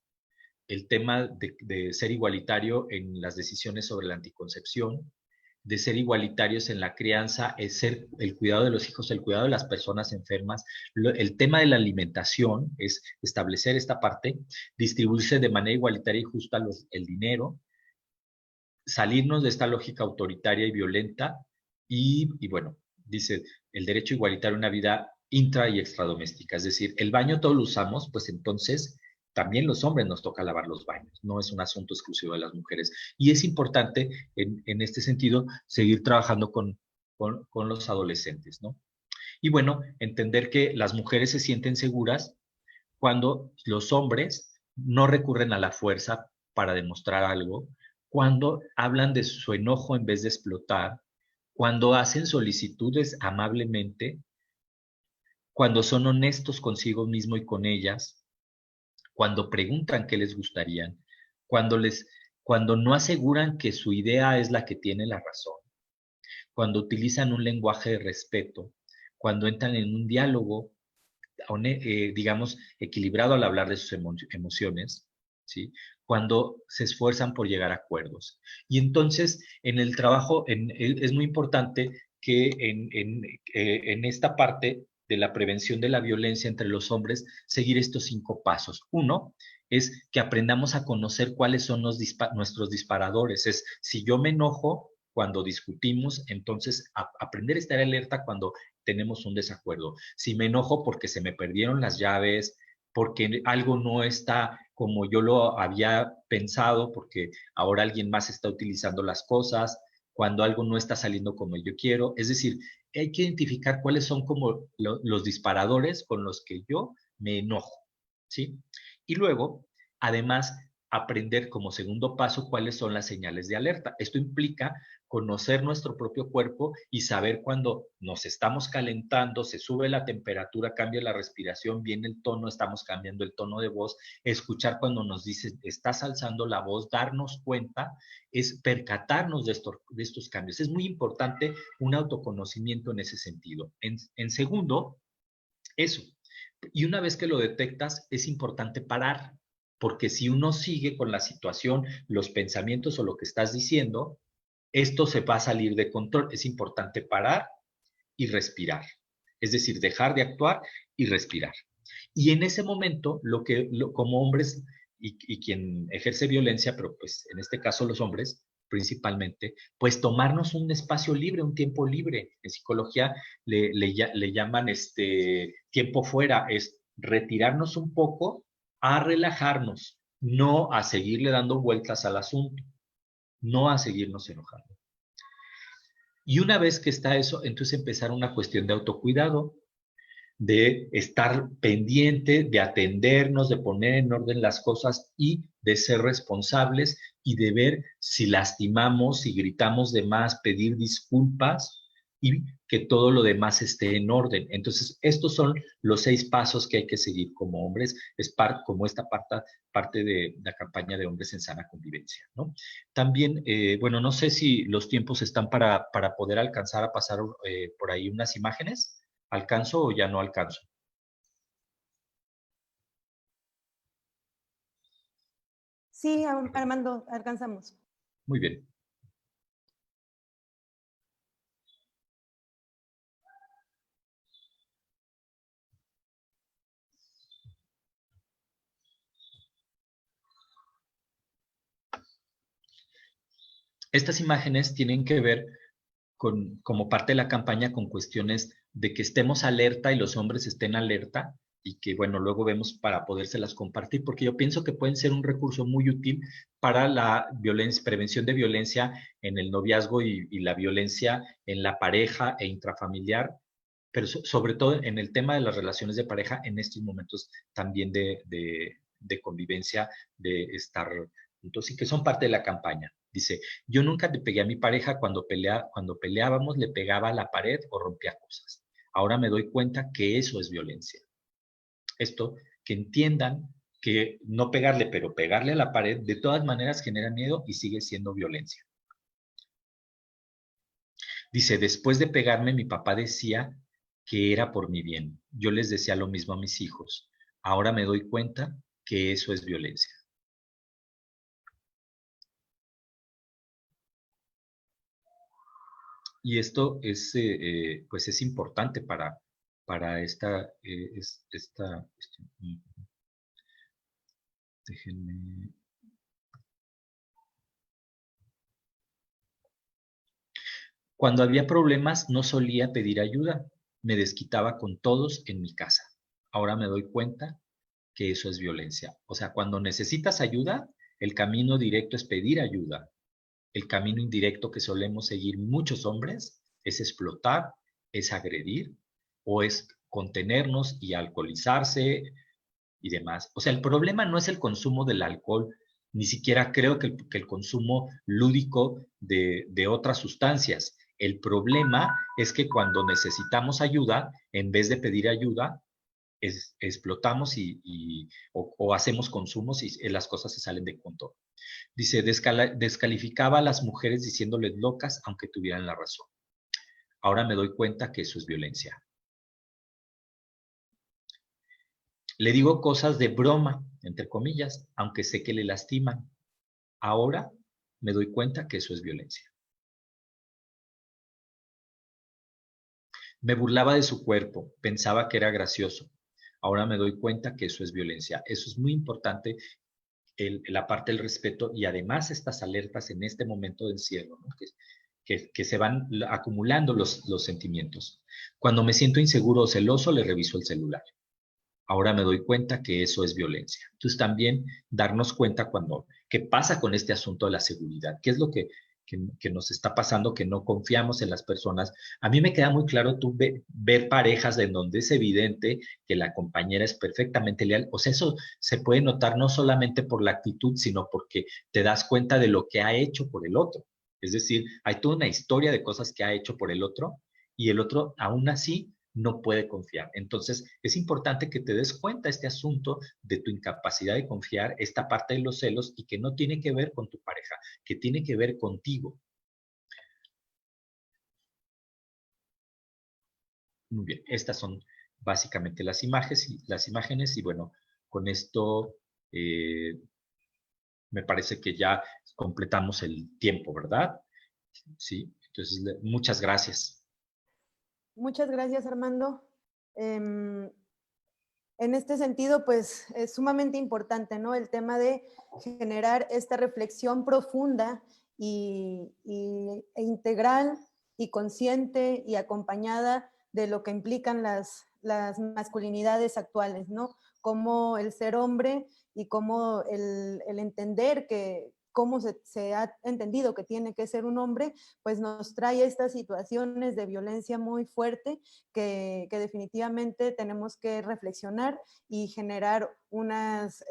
el tema de ser igualitario en las decisiones sobre la anticoncepción, de ser igualitarios en la crianza, es ser el cuidado de los hijos, el cuidado de las personas enfermas. El tema de la alimentación es establecer esta parte, distribuirse de manera igualitaria y justa el dinero, salirnos de esta lógica autoritaria y violenta y bueno, dice el derecho igualitario a una vida intra y extradoméstica. Es decir, el baño todos lo usamos, pues entonces también los hombres nos toca lavar los baños, no es un asunto exclusivo de las mujeres. Y es importante en este sentido seguir trabajando con los adolescentes, ¿no? Y bueno, entender que las mujeres se sienten seguras cuando los hombres no recurren a la fuerza para demostrar algo, cuando hablan de su enojo en vez de explotar, cuando hacen solicitudes amablemente, cuando son honestos consigo mismo y con ellas, cuando preguntan qué les gustaría, cuando no aseguran que su idea es la que tiene la razón, cuando utilizan un lenguaje de respeto, cuando entran en un diálogo, digamos, equilibrado al hablar de sus emociones, ¿sí? Cuando se esfuerzan por llegar a acuerdos. Y entonces, en el trabajo, es muy importante que en esta parte de la prevención de la violencia entre los hombres, seguir estos 5 pasos. Uno, es que aprendamos a conocer cuáles son nuestros disparadores. Es, si yo me enojo cuando discutimos, entonces aprender a estar alerta cuando tenemos un desacuerdo. Si me enojo porque se me perdieron las llaves, porque algo no está como yo lo había pensado, porque ahora alguien más está utilizando las cosas, cuando algo no está saliendo como yo quiero. Es decir, hay que identificar cuáles son como los disparadores con los que yo me enojo, ¿sí? Y luego, además, aprender como segundo paso cuáles son las señales de alerta. Esto implica conocer nuestro propio cuerpo y saber cuando nos estamos calentando, se sube la temperatura, cambia la respiración, viene el tono, estamos cambiando el tono de voz, escuchar cuando nos dicen, estás alzando la voz, darnos cuenta, es percatarnos de estos cambios. Es muy importante un autoconocimiento en ese sentido. En segundo, eso. Y una vez que lo detectas, es importante parar, porque si uno sigue con la situación, los pensamientos o lo que estás diciendo, esto se va a salir de control. Es importante parar y respirar. Es decir, dejar de actuar y respirar. Y en ese momento, como hombres y quien ejerce violencia, pero pues en este caso los hombres principalmente, pues tomarnos un espacio libre, un tiempo libre. En psicología le llaman tiempo fuera, es retirarnos un poco a relajarnos, no a seguirle dando vueltas al asunto, no a seguirnos enojando. Y una vez que está eso, entonces empezar una cuestión de autocuidado, de estar pendiente, de atendernos, de poner en orden las cosas y de ser responsables y de ver si lastimamos, si gritamos de más, pedir disculpas y que todo lo demás esté en orden. Entonces, estos son los 6 pasos que hay que seguir como hombres, es como esta parte de la campaña de hombres en sana convivencia, ¿no? También, bueno, no sé si los tiempos están para poder alcanzar a pasar por ahí unas imágenes. ¿Alcanzo o ya no alcanzo? Sí, Armando, alcanzamos. Muy bien. Estas imágenes tienen que ver como parte de la campaña con cuestiones de que estemos alerta y los hombres estén alerta y que, bueno, luego vemos para podérselas compartir, porque yo pienso que pueden ser un recurso muy útil para la prevención de violencia en el noviazgo y la violencia en la pareja e intrafamiliar, pero sobre todo en el tema de las relaciones de pareja en estos momentos también de convivencia, de estar juntos y que son parte de la campaña. Dice, yo nunca le pegué a mi pareja cuando peleábamos, le pegaba a la pared o rompía cosas. Ahora me doy cuenta que eso es violencia. Esto, que entiendan que no pegarle, pero pegarle a la pared, de todas maneras genera miedo y sigue siendo violencia. Dice, después de pegarme, mi papá decía que era por mi bien. Yo les decía lo mismo a mis hijos. Ahora me doy cuenta que eso es violencia. Y esto es, pues es importante para déjenme. Cuando había problemas no solía pedir ayuda, me desquitaba con todos en mi casa. Ahora me doy cuenta que eso es violencia. O sea, cuando necesitas ayuda, el camino directo es pedir ayuda. El camino indirecto que solemos seguir muchos hombres es explotar, es agredir o es contenernos y alcoholizarse y demás. O sea, el problema no es el consumo del alcohol, ni siquiera creo que el consumo lúdico de otras sustancias. El problema es que cuando necesitamos ayuda, en vez de pedir ayuda, explotamos o hacemos consumos y las cosas se salen de control. Dice, descalificaba a las mujeres diciéndoles locas aunque tuvieran la razón. Ahora me doy cuenta que eso es violencia. Le digo cosas de broma, entre comillas, aunque sé que le lastiman. Ahora me doy cuenta que eso es violencia. Me burlaba de su cuerpo, pensaba que era gracioso. Ahora me doy cuenta que eso es violencia. Eso es muy importante, la parte del respeto y además estas alertas en este momento de encierro, ¿no? que se van acumulando los sentimientos. Cuando me siento inseguro o celoso, le reviso el celular. Ahora me doy cuenta que eso es violencia. Entonces también darnos cuenta qué pasa con este asunto de la seguridad, qué es lo que nos está pasando, que no confiamos en las personas. A mí me queda muy claro ver parejas en donde es evidente que la compañera es perfectamente leal. O sea, eso se puede notar no solamente por la actitud, sino porque te das cuenta de lo que ha hecho por el otro. Es decir, hay toda una historia de cosas que ha hecho por el otro y el otro aún así no puede confiar. Entonces, es importante que te des cuenta este asunto de tu incapacidad de confiar, esta parte de los celos y que no tiene que ver con tu pareja, que tiene que ver contigo. Muy bien, estas son básicamente las imágenes y bueno, con esto me parece que ya completamos el tiempo, ¿verdad? Sí, entonces muchas gracias. Muchas gracias, Armando. En este sentido, pues es sumamente importante, ¿no? El tema de generar esta reflexión profunda e integral y consciente y acompañada de lo que implican las masculinidades actuales, ¿no? Como el ser hombre y como el entender que cómo se ha entendido que tiene que ser un hombre, pues nos trae estas situaciones de violencia muy fuerte que definitivamente tenemos que reflexionar y generar unos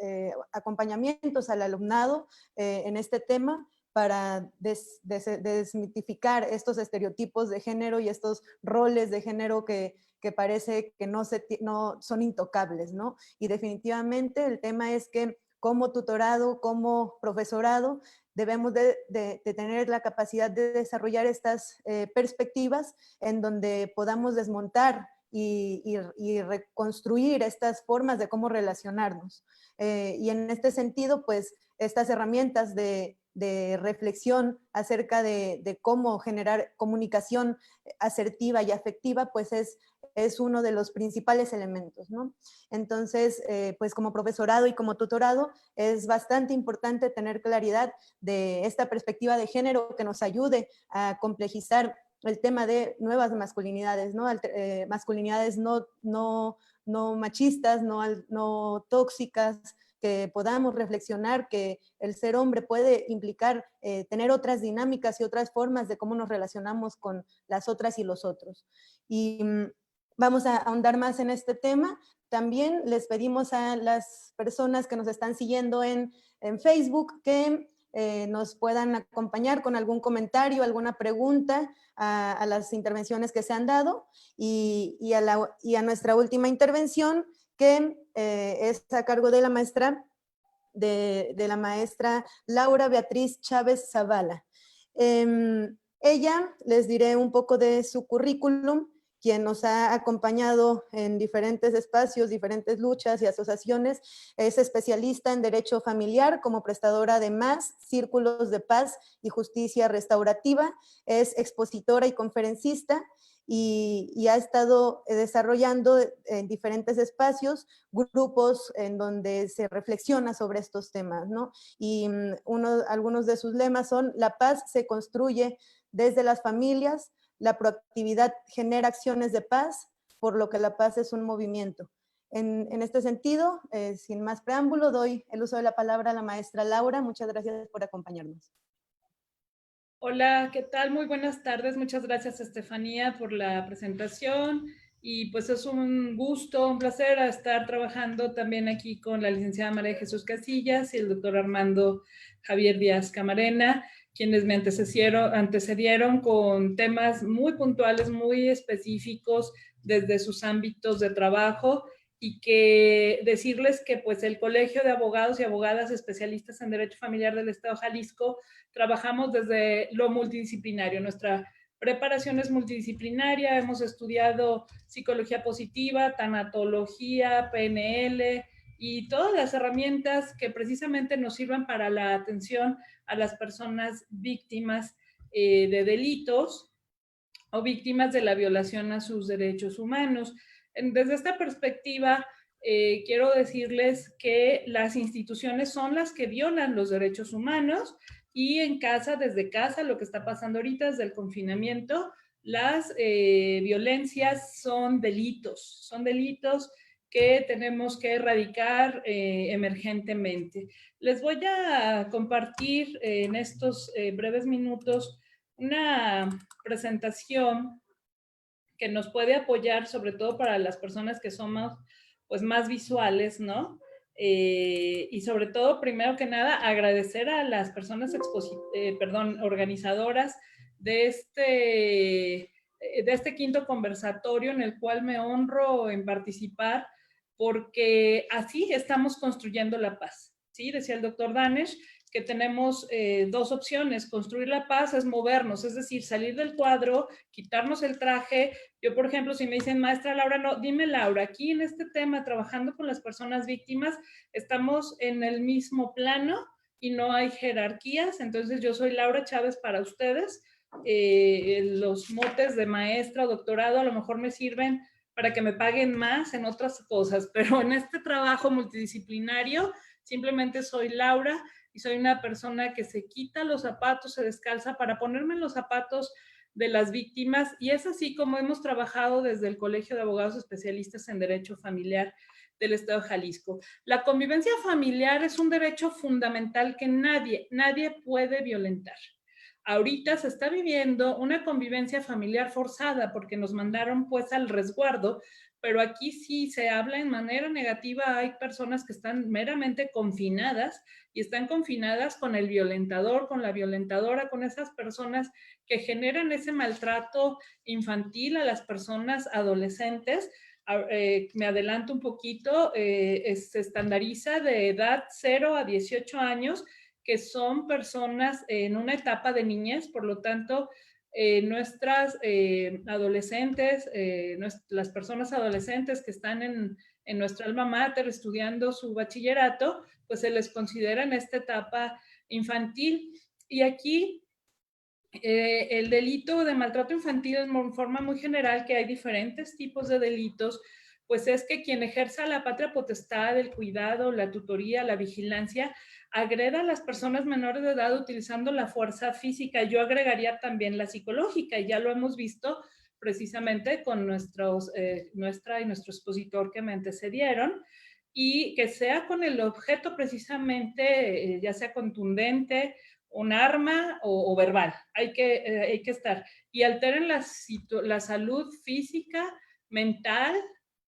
acompañamientos al alumnado en este tema para desmitificar estos estereotipos de género y estos roles de género que parece que no son intocables, ¿no? Y definitivamente el tema es que como tutorado, como profesorado, debemos de tener la capacidad de desarrollar estas perspectivas en donde podamos desmontar y reconstruir estas formas de cómo relacionarnos. Y en este sentido, pues, estas herramientas de de reflexión acerca de cómo generar comunicación asertiva y afectiva, pues es uno de los principales elementos, ¿no? Entonces, pues como profesorado y como tutorado, es bastante importante tener claridad de esta perspectiva de género que nos ayude a complejizar el tema de nuevas masculinidades, ¿no? Masculinidades no machistas, no tóxicas, que podamos reflexionar que el ser hombre puede implicar tener otras dinámicas y otras formas de cómo nos relacionamos con las otras y los otros. Y vamos a ahondar más en este tema. También les pedimos a las personas que nos están siguiendo en Facebook que nos puedan acompañar con algún comentario, alguna pregunta a las intervenciones que se han dado y a nuestra última intervención, que es a cargo de la maestra, de la maestra Laura Beatriz Chávez Zavala. Ella, les diré un poco de su currículum, quien nos ha acompañado en diferentes espacios, diferentes luchas y asociaciones. Es especialista en Derecho Familiar como prestadora de MAS, Círculos de Paz y Justicia Restaurativa. Es expositora y conferencista y ha estado desarrollando en diferentes espacios grupos en donde se reflexiona sobre estos temas, ¿no? Y algunos de sus lemas son: la paz se construye desde las familias, la proactividad genera acciones de paz, por lo que la paz es un movimiento. En este sentido, sin más preámbulo, doy el uso de la palabra a la maestra Laura. Muchas gracias por acompañarnos. Hola, ¿qué tal? Muy buenas tardes. Muchas gracias, Estefanía, por la presentación. Y pues es un gusto, un placer estar trabajando también aquí con la licenciada María Jesús Casillas y el doctor Armando Javier Díaz Camarena, quienes me antecedieron con temas muy puntuales, muy específicos desde sus ámbitos de trabajo, y que decirles que pues el Colegio de Abogados y Abogadas Especialistas en Derecho Familiar del Estado de Jalisco trabajamos desde lo multidisciplinario. Nuestra preparación es multidisciplinaria, hemos estudiado psicología positiva, tanatología, PNL y todas las herramientas que precisamente nos sirvan para la atención a las personas víctimas de delitos o víctimas de la violación a sus derechos humanos. Desde esta perspectiva, quiero decirles que las instituciones son las que violan los derechos humanos, y en casa, desde casa, lo que está pasando ahorita desde el confinamiento, las violencias son delitos que tenemos que erradicar emergentemente. Les voy a compartir en estos breves minutos una presentación que nos puede apoyar, sobre todo para las personas que somos pues más visuales, ¿no? Y sobre todo, primero que nada, agradecer a las personas organizadoras de este quinto conversatorio, en el cual me honro en participar, porque así estamos construyendo la paz, ¿sí? Decía el doctor Danesh que tenemos dos opciones. Construir la paz es movernos, es decir, salir del cuadro, quitarnos el traje. Yo, por ejemplo, si me dicen, maestra Laura, no, dime Laura, aquí en este tema, trabajando con las personas víctimas, estamos en el mismo plano y no hay jerarquías. Entonces yo soy Laura Chávez para ustedes. Los motes de maestra o doctorado a lo mejor me sirven para que me paguen más en otras cosas, pero en este trabajo multidisciplinario simplemente soy Laura y soy una persona que se quita los zapatos, se descalza para ponerme en los zapatos de las víctimas, y es así como hemos trabajado desde el Colegio de Abogados Especialistas en Derecho Familiar del Estado de Jalisco. La convivencia familiar es un derecho fundamental que nadie puede violentar. Ahorita se está viviendo una convivencia familiar forzada porque nos mandaron pues al resguardo, pero aquí sí se habla en manera negativa. Hay personas que están meramente confinadas y están confinadas con el violentador, con la violentadora, con esas personas que generan ese maltrato infantil a las personas adolescentes. Me adelanto un poquito, se estandariza de edad 0 a 18 años, que son personas en una etapa de niñez. Por lo tanto, nuestras adolescentes, las personas adolescentes que están en nuestra alma mater estudiando su bachillerato, pues se les considera en esta etapa infantil. Y aquí el delito de maltrato infantil en forma muy general, que hay diferentes tipos de delitos, pues es que quien ejerza la patria potestad, el cuidado, la tutoría, la vigilancia, agreda a las personas menores de edad utilizando la fuerza física. Yo agregaría también la psicológica, y ya lo hemos visto precisamente con nuestra y nuestro expositor que me antecedieron, y que sea con el objeto precisamente, ya sea contundente, un arma o verbal. Hay que estar. Y alteren la salud física, mental,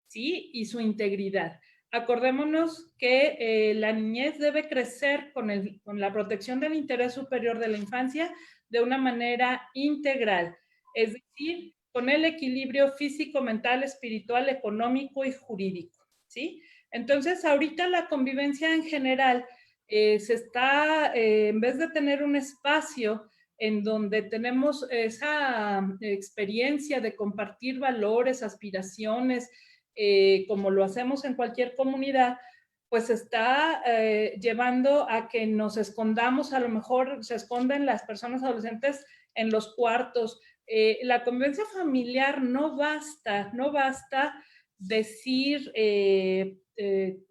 ¿sí? Y su integridad. Acordémonos que la niñez debe crecer con la protección del interés superior de la infancia de una manera integral, es decir, con el equilibrio físico, mental, espiritual, económico y jurídico, ¿sí? Entonces, ahorita la convivencia en general se está, en vez de tener un espacio en donde tenemos esa experiencia de compartir valores, aspiraciones, como lo hacemos en cualquier comunidad, pues está llevando a que nos escondamos, a lo mejor se esconden las personas adolescentes en los cuartos. La convivencia familiar no basta decir,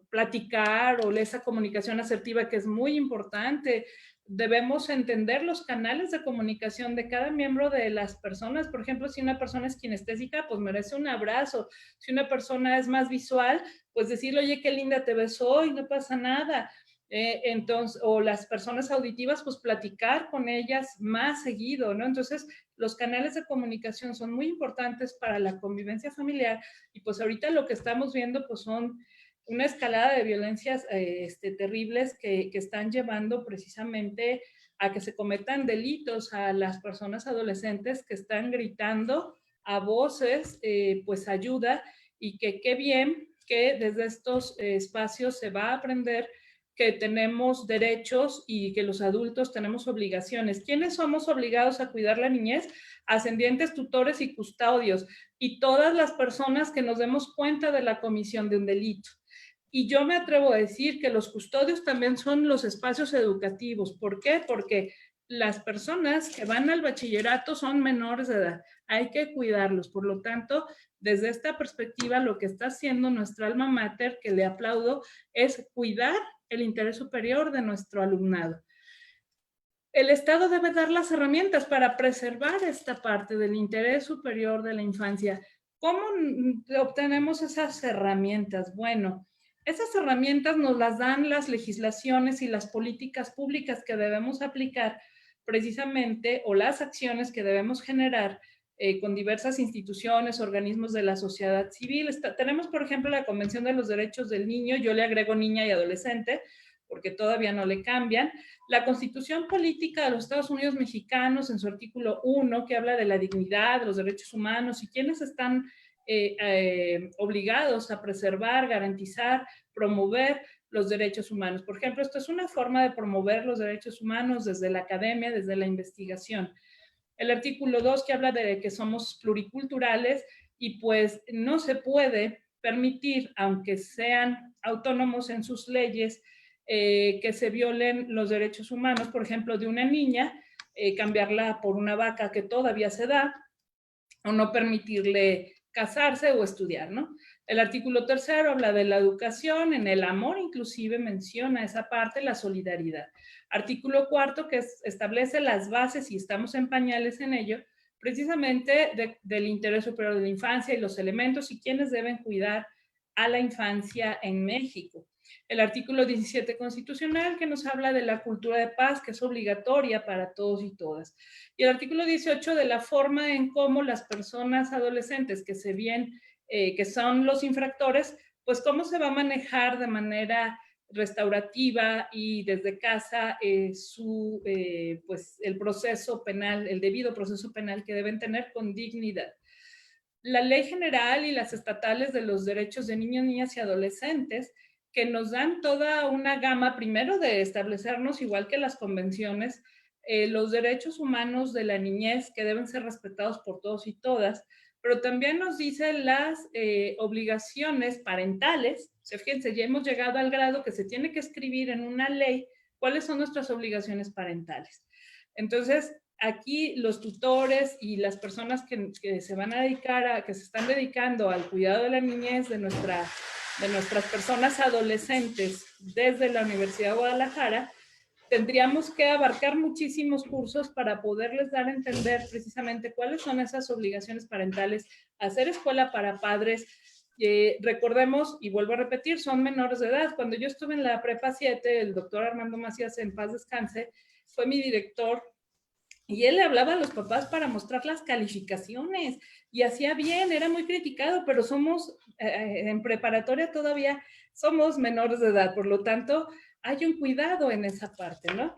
platicar o esa comunicación asertiva que es muy importante. Debemos entender los canales de comunicación de cada miembro de las personas. Por ejemplo, si una persona es kinestésica, pues merece un abrazo. Si una persona es más visual, pues decirle, oye, qué linda te ves hoy, no pasa nada. Entonces, o las personas auditivas, pues platicar con ellas más seguido, ¿no? Entonces, los canales de comunicación son muy importantes para la convivencia familiar, y pues ahorita lo que estamos viendo pues son una escalada de violencias terribles que están llevando precisamente a que se cometan delitos a las personas adolescentes que están gritando a voces, pues ayuda, y que qué bien que desde estos espacios se va a aprender que tenemos derechos y que los adultos tenemos obligaciones. ¿Quiénes somos obligados a cuidar la niñez? Ascendientes, tutores y custodios, y todas las personas que nos demos cuenta de la comisión de un delito. Y yo me atrevo a decir que los custodios también son los espacios educativos. ¿Por qué? Porque las personas que van al bachillerato son menores de edad. Hay que cuidarlos. Por lo tanto, desde esta perspectiva, lo que está haciendo nuestra alma mater, que le aplaudo, es cuidar el interés superior de nuestro alumnado. El Estado debe dar las herramientas para preservar esta parte del interés superior de la infancia. ¿Cómo obtenemos esas herramientas? Bueno, esas herramientas nos las dan las legislaciones y las políticas públicas que debemos aplicar precisamente, o las acciones que debemos generar con diversas instituciones, organismos de la sociedad civil. Tenemos, por ejemplo, la Convención de los Derechos del Niño, yo le agrego niña y adolescente, porque todavía no le cambian. La Constitución Política de los Estados Unidos Mexicanos, en su artículo 1, que habla de la dignidad, de los derechos humanos y quienes están obligados a preservar, garantizar, promover los derechos humanos. Por ejemplo, esto es una forma de promover los derechos humanos desde la academia, desde la investigación. El artículo 2, que habla de que somos pluriculturales, y pues no se puede permitir, aunque sean autónomos en sus leyes, que se violen los derechos humanos, por ejemplo, de una niña, cambiarla por una vaca, que todavía se da, o no permitirle casarse o estudiar, ¿no? El artículo 3 habla de la educación, en el amor inclusive menciona esa parte, la solidaridad. Artículo 4, que establece las bases, y estamos en pañales en ello, precisamente del interés superior de la infancia y los elementos y quienes deben cuidar a la infancia en México. El artículo 17 constitucional, que nos habla de la cultura de paz, que es obligatoria para todos y todas. Y el artículo 18 de la forma en cómo las personas adolescentes que que son los infractores, pues cómo se va a manejar de manera restaurativa y desde casa pues el proceso penal, el debido proceso penal que deben tener con dignidad. La Ley General y las estatales de los derechos de niños, niñas y adolescentes, que nos dan toda una gama, primero, de establecernos, igual que las convenciones, los derechos humanos de la niñez, que deben ser respetados por todos y todas, pero también nos dice las obligaciones parentales. Fíjense, ya hemos llegado al grado que se tiene que escribir en una ley cuáles son nuestras obligaciones parentales. Entonces, aquí los tutores y las personas que se van a dedicar que se están dedicando al cuidado de la niñez de nuestras personas adolescentes desde la Universidad de Guadalajara, tendríamos que abarcar muchísimos cursos para poderles dar a entender precisamente cuáles son esas obligaciones parentales, hacer escuela para padres. Recordemos, y vuelvo a repetir, son menores de edad. Cuando yo estuve en la prepa 7, el doctor Armando Macías, en paz descanse, fue mi director, y él le hablaba a los papás para mostrar las calificaciones, y hacía bien, era muy criticado, pero somos, en preparatoria todavía somos menores de edad, por lo tanto, hay un cuidado en esa parte, ¿no?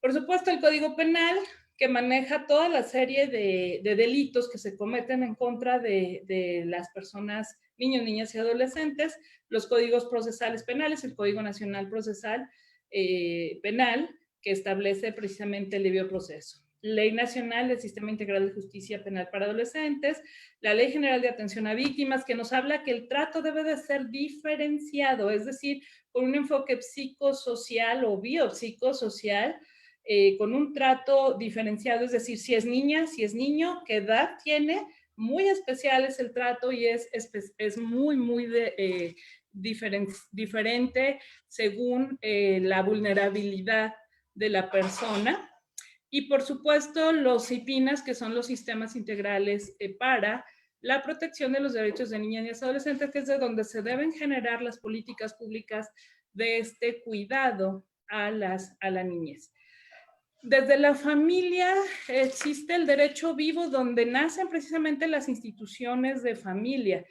Por supuesto, el Código Penal, que maneja toda la serie de delitos que se cometen en contra de las personas, niños, niñas y adolescentes, los códigos procesales penales, el Código Nacional Procesal Penal, que establece precisamente el debido proceso. Ley Nacional del Sistema Integral de Justicia Penal para Adolescentes, la Ley General de Atención a Víctimas, que nos habla que el trato debe de ser diferenciado, es decir, con un enfoque psicosocial o biopsicosocial, con un trato diferenciado, es decir, si es niña, si es niño, qué edad tiene, muy especial es el trato y es muy diferente según la vulnerabilidad de la persona. Y por supuesto los SIPINAS, que son los sistemas integrales para la protección de los derechos de niñas y adolescentes, que es de donde se deben generar las políticas públicas de este cuidado a la niñez. Desde la familia existe el derecho vivo, donde nacen precisamente las instituciones de familia.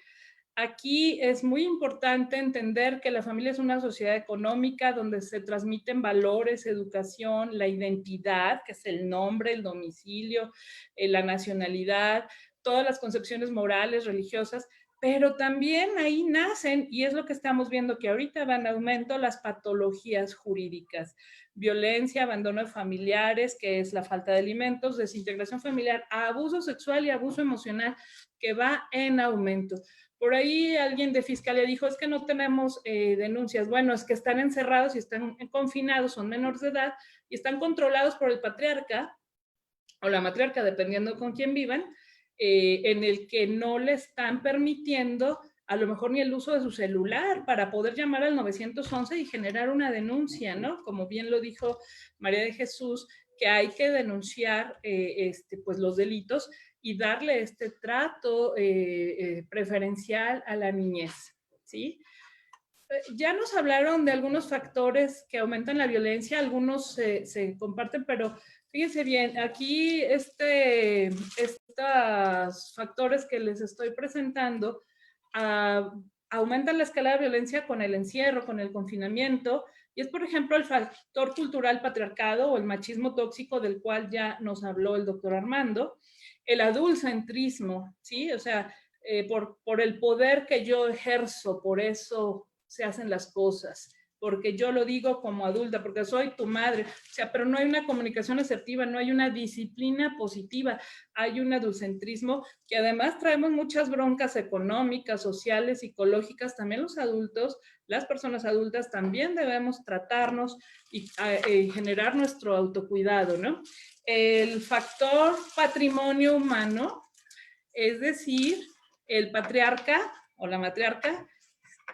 Aquí es muy importante entender que la familia es una sociedad económica donde se transmiten valores, educación, la identidad, que es el nombre, el domicilio, la nacionalidad, todas las concepciones morales, religiosas, pero también ahí nacen, y es lo que estamos viendo que ahorita van en aumento, las patologías jurídicas, violencia, abandono de familiares, que es la falta de alimentos, desintegración familiar, abuso sexual y abuso emocional, que va en aumento. Por ahí alguien de Fiscalía dijo, es que no tenemos denuncias. Bueno, es que están encerrados y están confinados, son menores de edad y están controlados por el patriarca o la matriarca, dependiendo con quién vivan, en el que no le están permitiendo a lo mejor ni el uso de su celular para poder llamar al 911 y generar una denuncia, ¿no? Como bien lo dijo María de Jesús, que hay que denunciar pues los delitos y darle este trato preferencial a la niñez, ¿sí? Ya nos hablaron de algunos factores que aumentan la violencia, algunos se comparten, pero fíjense bien, aquí estos factores que les estoy presentando aumentan la escala de violencia con el encierro, con el confinamiento, y es, por ejemplo, el factor cultural patriarcado o el machismo tóxico del cual ya nos habló el doctor Armando, el adultcentrismo, ¿sí? O sea, por el poder que yo ejerzo, por eso se hacen las cosas, porque yo lo digo como adulta, porque soy tu madre, o sea, pero no hay una comunicación asertiva, no hay una disciplina positiva, hay un adultcentrismo que además traemos muchas broncas económicas, sociales, psicológicas, también los adultos, las personas adultas también debemos tratarnos y generar nuestro autocuidado, ¿no? El factor patrimonio humano, es decir, el patriarca o la matriarca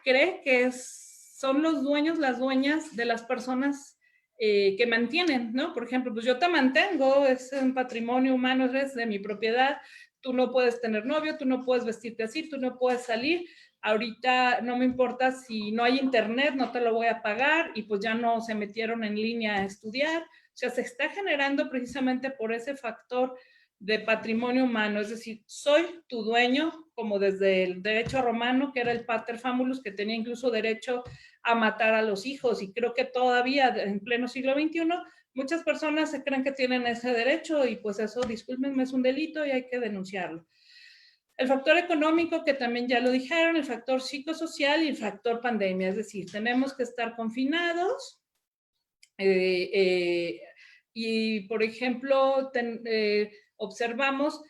cree que son los dueños, las dueñas de las personas que mantienen, ¿no? Por ejemplo, pues yo te mantengo, es un patrimonio humano, es de mi propiedad, tú no puedes tener novio, tú no puedes vestirte así, tú no puedes salir, ahorita no me importa si no hay internet, no te lo voy a pagar, y pues ya no se metieron en línea a estudiar. O sea, se está generando precisamente por ese factor de patrimonio humano, es decir, soy tu dueño, como desde el derecho romano, que era el pater famulus, que tenía incluso derecho a matar a los hijos, y creo que todavía en pleno siglo XXI muchas personas se creen que tienen ese derecho, y pues eso, discúlpenme, es un delito y hay que denunciarlo. El factor económico, que también ya lo dijeron, el factor psicosocial y el factor pandemia, es decir, tenemos que estar confinados, y por ejemplo, observamos,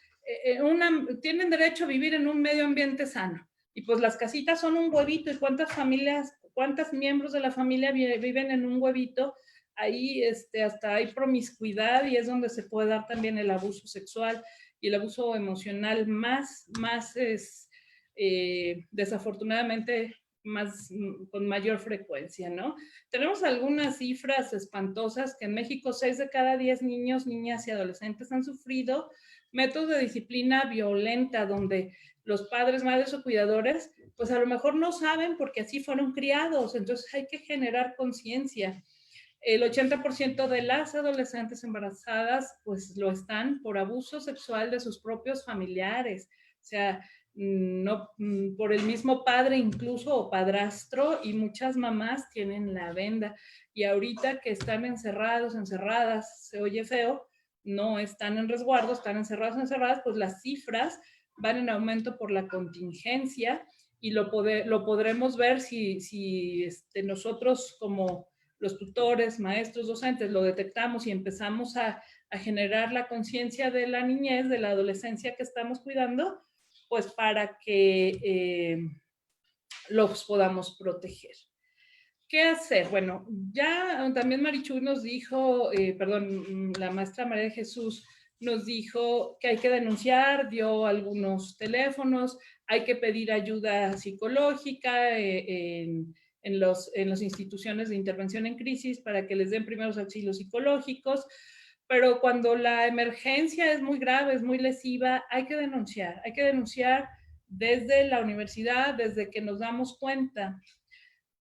tienen derecho a vivir en un medio ambiente sano. Y pues las casitas son un huevito. ¿Y cuántas familias, cuántos miembros de la familia viven en un huevito ahí hasta hay promiscuidad y es donde se puede dar también el abuso sexual y el abuso emocional más desafortunadamente con mayor frecuencia, ¿no? Tenemos algunas cifras espantosas que en México 6 de cada 10 niños, niñas y adolescentes han sufrido métodos de disciplina violenta donde los padres, madres o cuidadores, pues a lo mejor no saben porque así fueron criados, entonces hay que generar conciencia. El 80% de las adolescentes embarazadas pues lo están por abuso sexual de sus propios familiares, o sea, no por el mismo padre incluso o padrastro, y muchas mamás tienen la venda y ahorita que están encerrados, encerradas, se oye feo, no están en resguardo, están encerrados, encerradas, pues las cifras van en aumento por la contingencia y lo podremos ver si nosotros como los tutores, maestros, docentes lo detectamos y empezamos a generar la conciencia de la niñez, de la adolescencia que estamos cuidando, pues para que los podamos proteger. ¿Qué hacer? Bueno, ya también Marichuy nos dijo, la maestra María de Jesús nos dijo que hay que denunciar, dio algunos teléfonos, hay que pedir ayuda psicológica en las instituciones de intervención en crisis para que les den primeros auxilios psicológicos, pero cuando la emergencia es muy grave, es muy lesiva, hay que denunciar desde la universidad, desde que nos damos cuenta.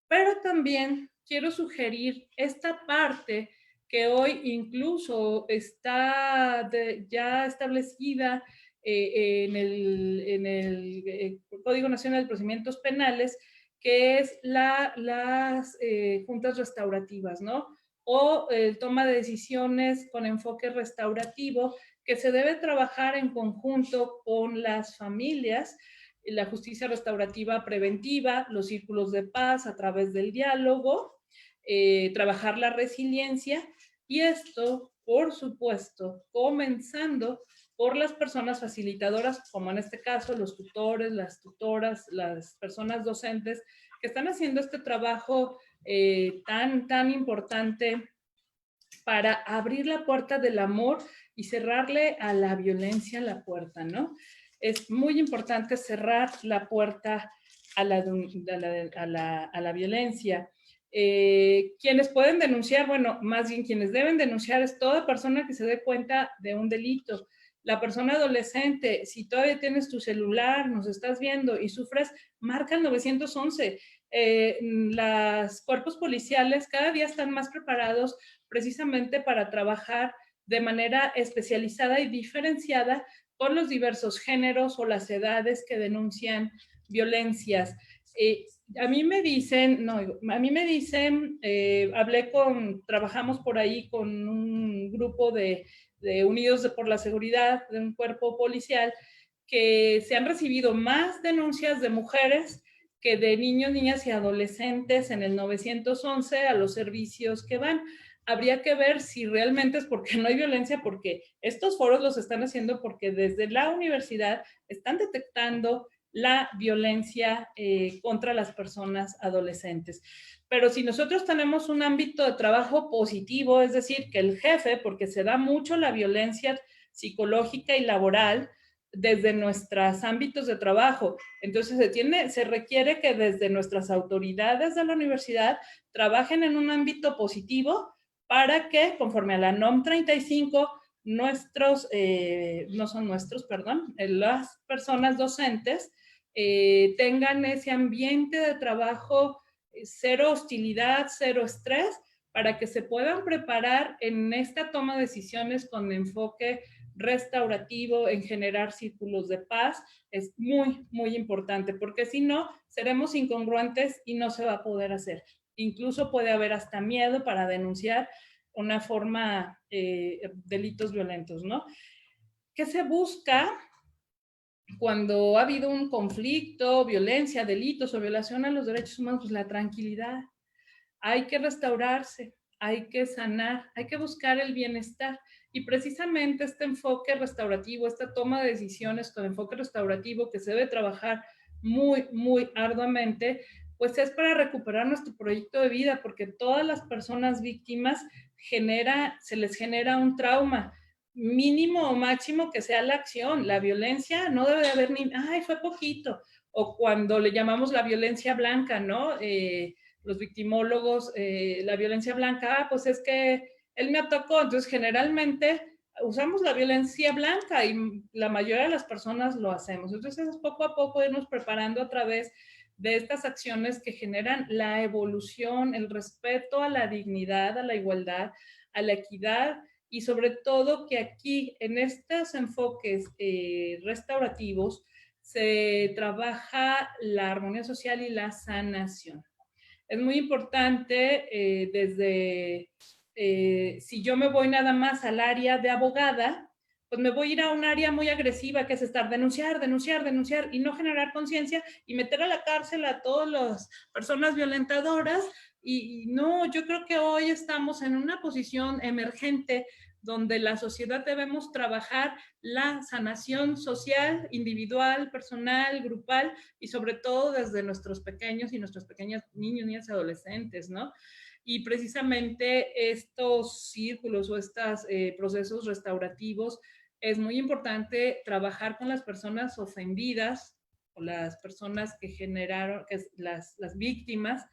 Pero también quiero sugerir esta parte que hoy incluso está ya establecida en el Código Nacional de Procedimientos Penales, que es las juntas restaurativas, ¿no? O toma de decisiones con enfoque restaurativo, que se debe trabajar en conjunto con las familias, la justicia restaurativa preventiva, los círculos de paz a través del diálogo, trabajar la resiliencia, y esto, por supuesto, comenzando por las personas facilitadoras, como en este caso los tutores, las tutoras, las personas docentes que están haciendo este trabajo tan importante para abrir la puerta del amor y cerrarle a la violencia la puerta, ¿no? Es muy importante cerrar la puerta a la violencia. Quienes pueden denunciar, bueno, más bien quienes deben denunciar es toda persona que se dé cuenta de un delito. La persona adolescente, si todavía tienes tu celular, nos estás viendo y sufres, marca el 911. Los cuerpos policiales cada día están más preparados precisamente para trabajar de manera especializada y diferenciada con los diversos géneros o las edades que denuncian violencias. A mí me dicen, trabajamos por ahí con un grupo de Unidos por la Seguridad, de un cuerpo policial, que se han recibido más denuncias de mujeres que de niños, niñas y adolescentes en el 911 a los servicios que van. Habría que ver si realmente es porque no hay violencia, porque estos foros los están haciendo porque desde la universidad están detectando la violencia contra las personas adolescentes. Pero si nosotros tenemos un ámbito de trabajo positivo, es decir, que el jefe, porque se da mucho la violencia psicológica y laboral desde nuestros ámbitos de trabajo, entonces se requiere que desde nuestras autoridades de la universidad trabajen en un ámbito positivo para que, conforme a la NOM 35, las personas docentes tengan ese ambiente de trabajo, cero hostilidad, cero estrés, para que se puedan preparar en esta toma de decisiones con enfoque restaurativo, en generar círculos de paz. Es muy, muy importante, porque si no, seremos incongruentes y no se va a poder hacer. Incluso puede haber hasta miedo para denunciar una forma, delitos violentos, ¿no? ¿Qué se busca cuando ha habido un conflicto, violencia, delitos o violación a los derechos humanos? Pues la tranquilidad. Hay que restaurarse, hay que sanar, hay que buscar el bienestar. Y precisamente este enfoque restaurativo, esta toma de decisiones con enfoque restaurativo que se debe trabajar muy, muy arduamente, pues es para recuperar nuestro proyecto de vida, porque todas las personas víctimas se les genera un trauma, mínimo o máximo que sea la acción. La violencia no debe de haber ni, ay, fue poquito, o cuando le llamamos la violencia blanca, ¿no? Los victimólogos, la violencia blanca, pues es que él me atacó. Entonces generalmente usamos la violencia blanca y la mayoría de las personas lo hacemos. Entonces es poco a poco irnos preparando a través de estas acciones que generan la evolución, el respeto a la dignidad, a la igualdad, a la equidad, y sobre todo que aquí en estos enfoques restaurativos se trabaja la armonía social y la sanación. Es muy importante si yo me voy nada más al área de abogada, pues me voy a ir a un área muy agresiva, que es estar denunciar y no generar conciencia y meter a la cárcel a todas las personas violentadoras. Y no, yo creo que hoy estamos en una posición emergente donde la sociedad debemos trabajar la sanación social, individual, personal, grupal, y sobre todo desde nuestros pequeños y nuestras pequeñas niños, niñas y adolescentes, ¿no? Y precisamente estos círculos o estos procesos restaurativos, es muy importante trabajar con las personas ofendidas o las personas que generaron, las víctimas,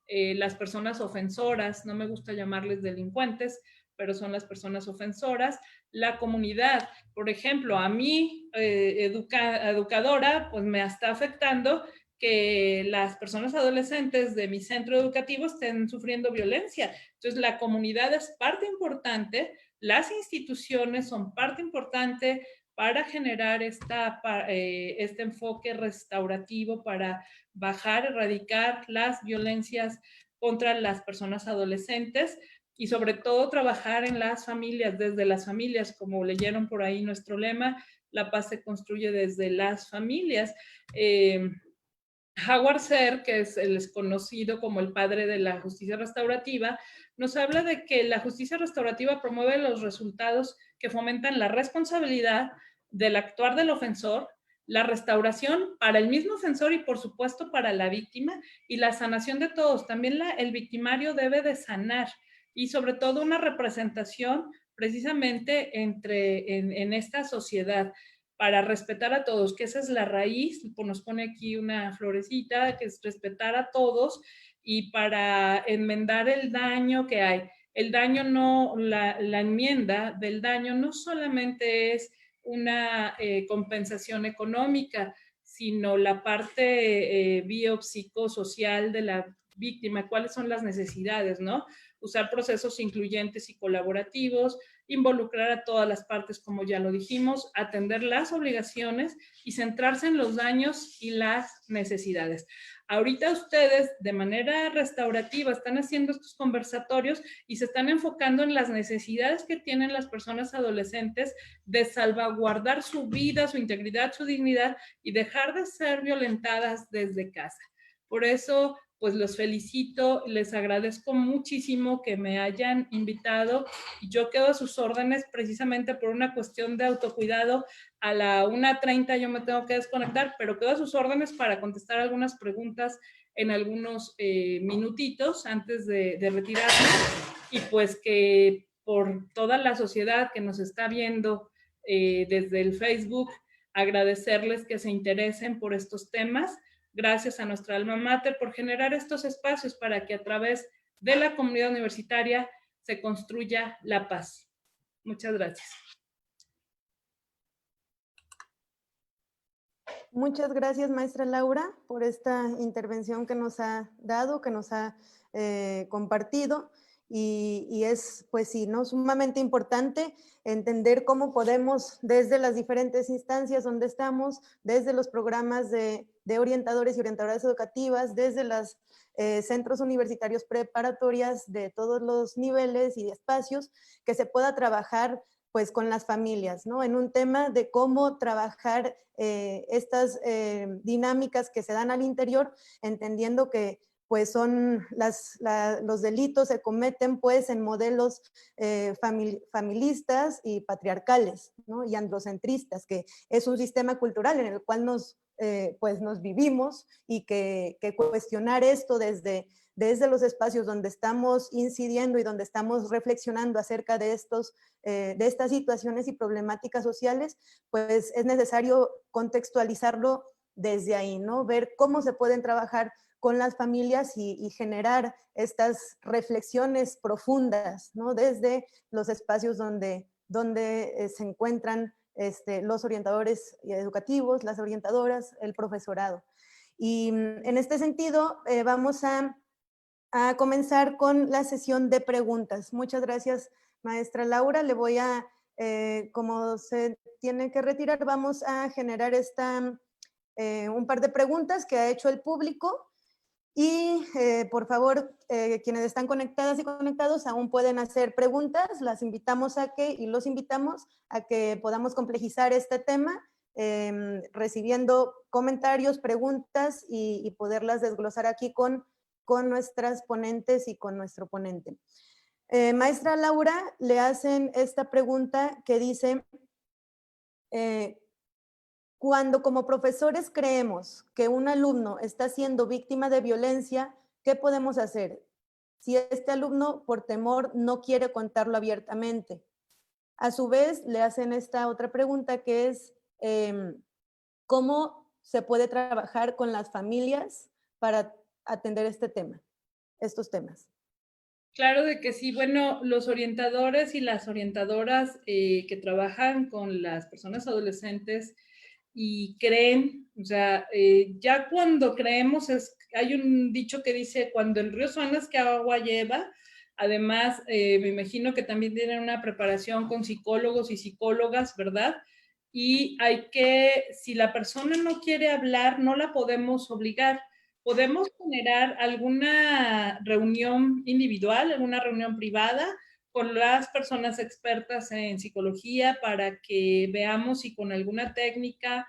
las personas ofensoras, no me gusta llamarles delincuentes, pero son las personas ofensoras, la comunidad. Por ejemplo, a mí, educadora, pues me está afectando que las personas adolescentes de mi centro educativo estén sufriendo violencia. Entonces, la comunidad es parte importante, las instituciones son parte importante para generar este enfoque restaurativo, para bajar, erradicar las violencias contra las personas adolescentes y sobre todo trabajar en las familias, desde las familias, como leyeron por ahí nuestro lema, la paz se construye desde las familias. Howard Serr, que es conocido como el padre de la justicia restaurativa, nos habla de que la justicia restaurativa promueve los resultados que fomentan la responsabilidad del actuar del ofensor, la restauración para el mismo ofensor y por supuesto para la víctima, y la sanación de todos. También el victimario debe de sanar, y sobre todo una representación precisamente en esta sociedad, para respetar a todos, que esa es la raíz, nos pone aquí una florecita, que es respetar a todos, y para enmendar el daño que hay. El daño no, la enmienda del daño no solamente es una compensación económica, sino la parte biopsicosocial de la víctima, cuáles son las necesidades, ¿no? Usar procesos incluyentes y colaborativos, involucrar a todas las partes, como ya lo dijimos, atender las obligaciones y centrarse en los daños y las necesidades. Ahorita ustedes, de manera restaurativa, están haciendo estos conversatorios y se están enfocando en las necesidades que tienen las personas adolescentes de salvaguardar su vida, su integridad, su dignidad y dejar de ser violentadas desde casa. Por eso, pues los felicito, les agradezco muchísimo que me hayan invitado y yo quedo a sus órdenes precisamente por una cuestión de autocuidado. A la 1:30 yo me tengo que desconectar, pero quedo a sus órdenes para contestar algunas preguntas en algunos minutitos antes de retirarme, y pues que por toda la sociedad que nos está viendo desde el Facebook, agradecerles que se interesen por estos temas. Gracias a nuestra alma mater por generar estos espacios para que a través de la comunidad universitaria se construya la paz. Muchas gracias. Muchas gracias, maestra Laura, por esta intervención que nos ha dado, que nos ha compartido. Y es, pues sí, ¿no? Sumamente importante entender cómo podemos, desde las diferentes instancias donde estamos, desde los programas de orientadores y orientadoras educativas, desde los centros universitarios preparatorias de todos los niveles y espacios, que se pueda trabajar pues con las familias, ¿no? En un tema de cómo trabajar estas dinámicas que se dan al interior, entendiendo que pues son los delitos se cometen pues en modelos familistas y patriarcales, ¿no? Y androcentristas, que es un sistema cultural en el cual nos pues nos vivimos, y que cuestionar esto desde los espacios donde estamos incidiendo y donde estamos reflexionando acerca de estas situaciones y problemáticas sociales, pues es necesario contextualizarlo desde ahí, ¿no? Ver cómo se pueden trabajar con las familias y generar estas reflexiones profundas, ¿no? Desde los espacios donde se encuentran los orientadores educativos, las orientadoras, el profesorado. Y en este sentido, vamos a comenzar con la sesión de preguntas. Muchas gracias, maestra Laura. Le voy a, como se tiene que retirar, vamos a generar un par de preguntas que ha hecho el público. Y por favor, quienes están conectadas y conectados aún pueden hacer preguntas. Los invitamos a que podamos complejizar este tema, recibiendo comentarios, preguntas y poderlas desglosar aquí con nuestras ponentes y con nuestro ponente. Maestra Laura, le hacen esta pregunta que dice, cuando como profesores creemos que un alumno está siendo víctima de violencia, ¿qué podemos hacer si este alumno por temor no quiere contarlo abiertamente? A su vez, le hacen esta otra pregunta que es, ¿cómo se puede trabajar con las familias para atender estos temas? Claro de que sí. Bueno, los orientadores y las orientadoras que trabajan con las personas adolescentes y creen, o sea, ya cuando creemos, hay un dicho que dice, cuando el río suena es que agua lleva. Además, me imagino que también tienen una preparación con psicólogos y psicólogas, ¿verdad? Y si la persona no quiere hablar, no la podemos obligar. Podemos generar alguna reunión individual, alguna reunión privada con las personas expertas en psicología para que veamos si con alguna técnica,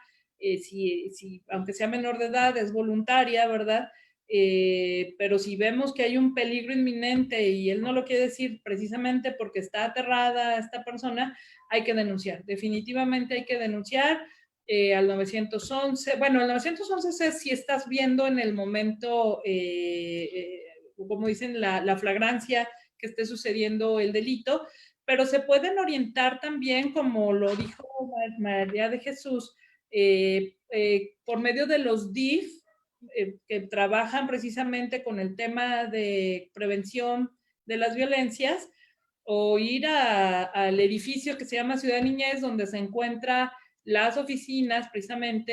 aunque sea menor de edad, es voluntaria, ¿verdad? Pero si vemos que hay un peligro inminente y él no lo quiere decir precisamente porque está aterrada esta persona, hay que denunciar. Definitivamente hay que denunciar. Al 911. Bueno, el 911 es si estás viendo en el momento, como dicen, la flagrancia que esté sucediendo el delito, pero se pueden orientar también, como lo dijo María de Jesús, por medio de los DIF, que trabajan precisamente con el tema de prevención de las violencias, o ir al edificio que se llama Ciudad Niñez, donde se encuentra las oficinas precisamente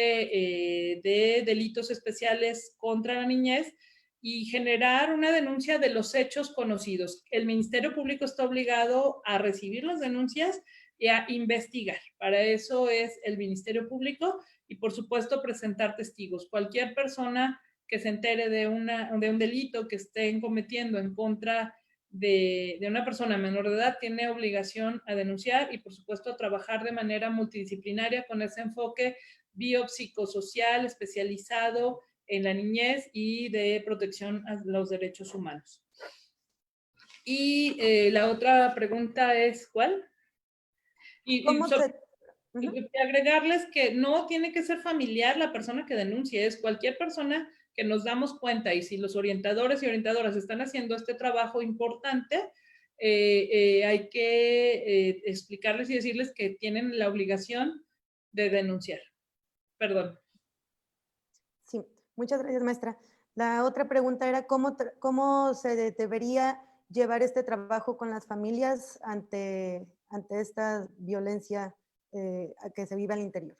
de delitos especiales contra la niñez, y generar una denuncia de los hechos conocidos. El Ministerio Público está obligado a recibir las denuncias y a investigar. Para eso es el Ministerio Público, y por supuesto presentar testigos. Cualquier persona que se entere de un delito que estén cometiendo en contra de una persona menor de edad tiene obligación a denunciar, y por supuesto a trabajar de manera multidisciplinaria con ese enfoque biopsicosocial especializado en la niñez y de protección a los derechos humanos. Y la otra pregunta es, ¿cuál? Agregarles que no tiene que ser familiar la persona que denuncie, es cualquier persona que nos damos cuenta, y si los orientadores y orientadoras están haciendo este trabajo importante, hay que explicarles y decirles que tienen la obligación de denunciar. Perdón. Sí, muchas gracias, maestra. La otra pregunta era cómo se debería llevar este trabajo con las familias ante esta violencia que se vive al interior.